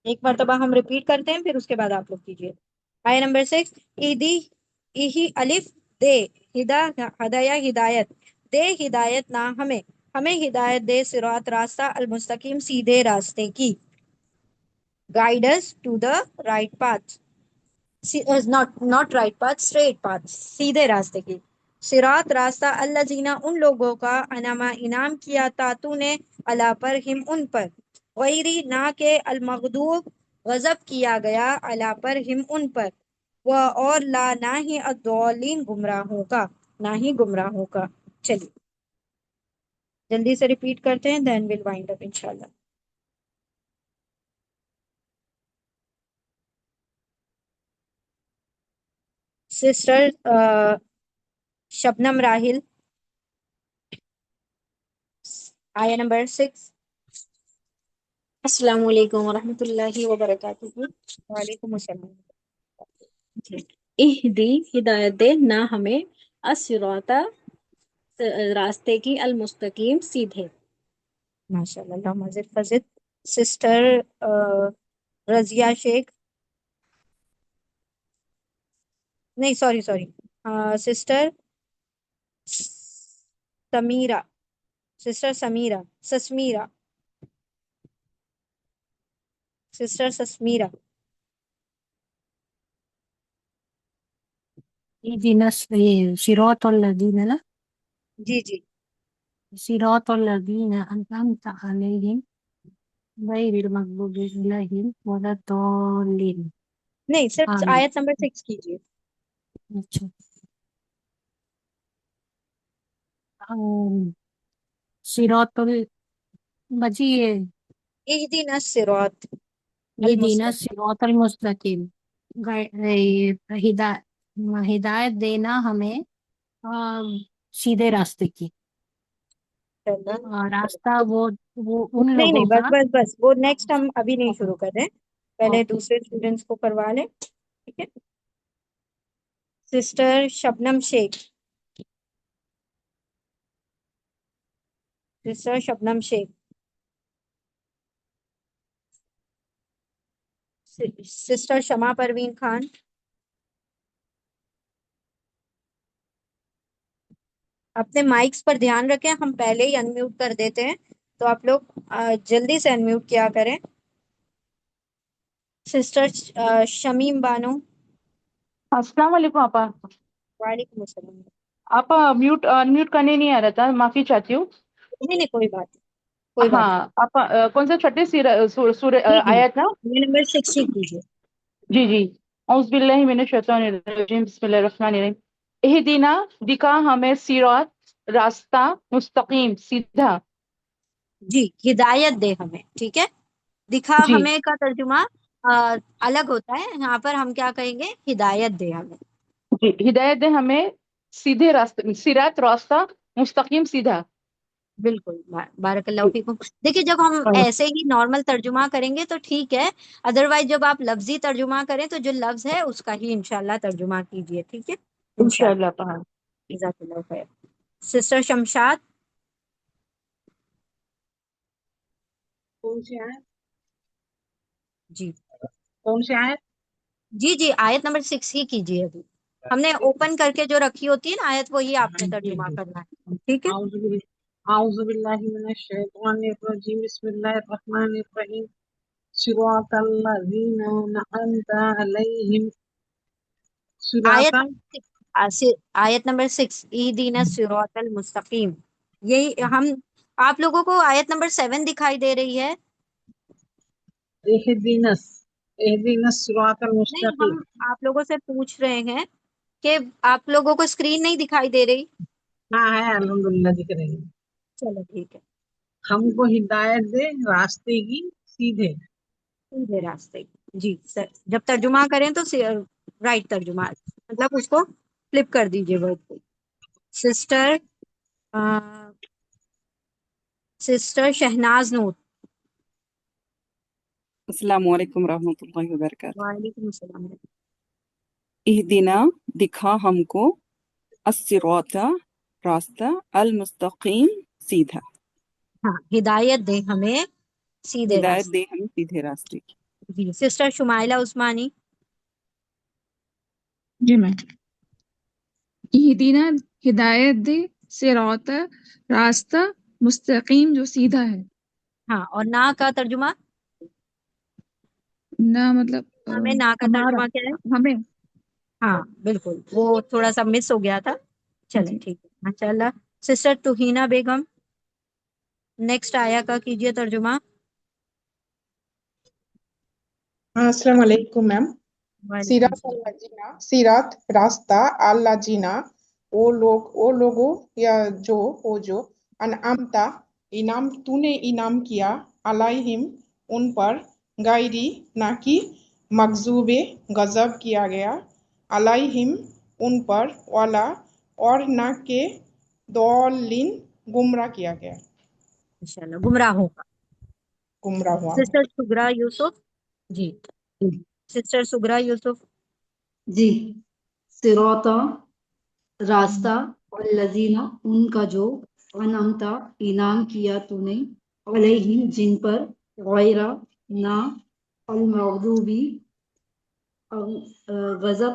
ایک مرتبہ ہم ریپیٹ کرتے ہیں، پھر اس کے بعد آپ لوگ کیجیے۔ آیا نمبر 6، ایدی ایہی الف دے، ہدایہ ہدایت دے، ہدایت نہ ہمیں، ہمیں ہدایت دے، صراط راستہ، المستقیم سیدھے راستے کی، guide us to the right path، not right path، straight path، سیدھے راستے کی، صراط راستہ، الذین ان لوگوں کا، انعما انعام کیا، تا تو نے، علی پر ہم ان پر، غیری نہ کہ، المغضوب غضب کیا گیا، علی پر ہم ان پر، اور لا نہ ہی، الضالین گمراہوں کا، نہ ہی گمراہوں کا۔ چلیے جلدی سے ریپیٹ کرتے ہیں، دین ول وائنڈ اپ انشاءاللہ۔ سسٹر شبنم راہل، آیا نمبر 6۔ السلام علیکم ورحمۃ اللہ وبرکاتہ۔ وعلیکم السلام۔ جی، اہدی ہدایت دے، نہ ہمیں، الصراط راستے کی، المستقیم سیدھے۔ ماشاء اللہ، اللہ مزید فضل۔ سسٹر رضیہ شیخ، نہیں sorry sorry, sister Sameera, sister Sameera, سسمیرا، سسٹر سسمیرا. اهدنا صراط الذين لا جی جی. صراط الذين أنعمت عليهم غير المغضوب عليهم ولا الضالين. نہیں صرف آمین. آیت نمبر 6 کیجیے. اچھا. صراط بجیے اهدنا الصراط اهدنا المستقیم. الصراط المستقیم. ہدایت ہدایت دینا ہمیں سیدھے راستے کی. راستہ وہ ان نہیں لوگوں نہیں، کا. بس بس بس وہ نیکسٹ ہم ابھی نہیں شروع کر رہے ہیں، پہلے دوسرے اسٹوڈینٹس کو کروا لیں. ٹھیک ہے. سسٹر شبنم شیخ، سسٹر شبنم شیخ، سسٹر شمع پروین خان. اپنے مائکس پر دھیان رکھیں، ہم پہلے ہی انمیوٹ کر دیتے ہیں تو آپ لوگ جلدی سے انمیوٹ کیا کریں. سسٹر شمیم بانو. السلام علیکم آپا. وعلیکم السلام. آپا انمیوٹ کرنے نہیں آ رہا تھا، معافی چاہتی ہوں. نہیں نہیں، کوئی بات نہیں، کوئی بات ہاں آپا، کون سا چھٹے سورہ نہیں. جی جی، آیت نا؟ یہ نمبر 6 ہی کیجیے. جی جی. اعوذ باللہ من الشیطان الرجیم، بسم اللہ الرحمن الرحیم. اہدینا، دکھا ہمیں، سیرات، راستہ، مستقیم، سیدھا. جی، ہدایت دے ہمیں. ٹھیک ہے. دکھا جی ہمیں کا ترجمہ الگ ہوتا ہے، یہاں پر ہم کیا کہیں گے؟ ہدایت دے ہمیں. جی، ہدایت دے ہمیں سیدھے راستے، سیرات راستہ، مستقیم سیدھا. بالکل. بارک اللہ فیکم. دیکھیے جب ہم ایسے ہی نارمل ترجمہ کریں گے تو ٹھیک ہے، ادروائز جب آپ لفظی ترجمہ کریں تو جو لفظ ہے اس کا ہی انشاءاللہ ترجمہ کیجیے. ٹھیک ہے انشاءاللہ. انشاءاللہ آپا. جزاک اللہ خیر. سسٹر شمشاد. کون سی آیت؟ جی کون سی آیت؟ جی جی، آیت نمبر 6 ہی کیجیے. ابھی ہم نے اوپن کر کے جو رکھی ہوتی ہے نا آیت، وہی آپ نے ترجمہ کرنا ہے. ٹھیک ہے. اعوذ باللہ من الشیطان الرجیم، بسم اللہ الرحمن الرحیم. صراط الذین انعمت علیہم. صراط. آیت نمبر 6 اہدینا الصراط المستقیم. یہی ہم آپ لوگوں کو آیت نمبر 7 دکھائی دے رہی ہے. اہدینا الصراط نہیں، المستقیم. ہم آپ لوگوں سے پوچھ رہے ہیں کہ آپ لوگوں کو اسکرین نہیں دکھائی دے رہی. ہاں ہے، الحمدللہ دکھ رہی ہے. چلو ٹھیک ہے. ہم کو ہدایت دے راستے کی سیدھے. سیدھے راستے. جی سر، جب ترجمہ کریں تو رائٹ ترجمہ، مطلب اس کو فلپ کر دیجیے ورڈ کو. سسٹر سسٹر شہناز نور. السلام علیکم ورحمۃ اللہ وبرکاتہ. وعلیکم السلام. اہدنا، دکھا ہم کو، الصراط، راستہ، المستقیم، سیدھا. ہاں، ہدایت دے ہمیں سیدھے ہدایت راستے. دے ہمیں سیدھے راستے کی. جی سسٹر شمائلہ عثمانی. جی میں اہدینا، ہدایت دے، صراط، راستہ، مستقیم جو سیدھا ہے. ہاں، اور نا کا ترجمہ؟ نہ مطلب ہمیں نا کا ہمارا، ترجمہ کیا ہے؟ ہمیں. ہاں بالکل، وہ تھوڑا سا مس ہو گیا تھا. چلیں جی ٹھیک ہے ماشاء اللہ. سسٹر توہینہ بیگم، نیکسٹ آیا کا کیجیے ترجمہ. السلام علیکم میم. وعلیکم سیرات السلام. اللہ جینا، سیرات راستہ، اللہ جینا وہ لوگوں یا جو انعامتا انعام تو نے انعام کیا، علیہم ان پر، غیری نہ کی، مغضوب غضب کیا گیا، علیہم ان پر، والا اور نہ کہ، ضالین گمراہ کیا گیا، انشاءاللہ گمراہوں کا. گمراہ ہوا. سسٹر سگرا یوسف. جی سسٹر سگرا یوسف. جی، صراط، راستہ، والذین ان کا جو، انعمتا انعام کیا تو نے، علیہم جن پر، غیرہ نہ، المغضوبی غضب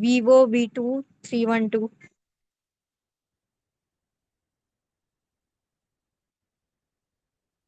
Vivo V2312,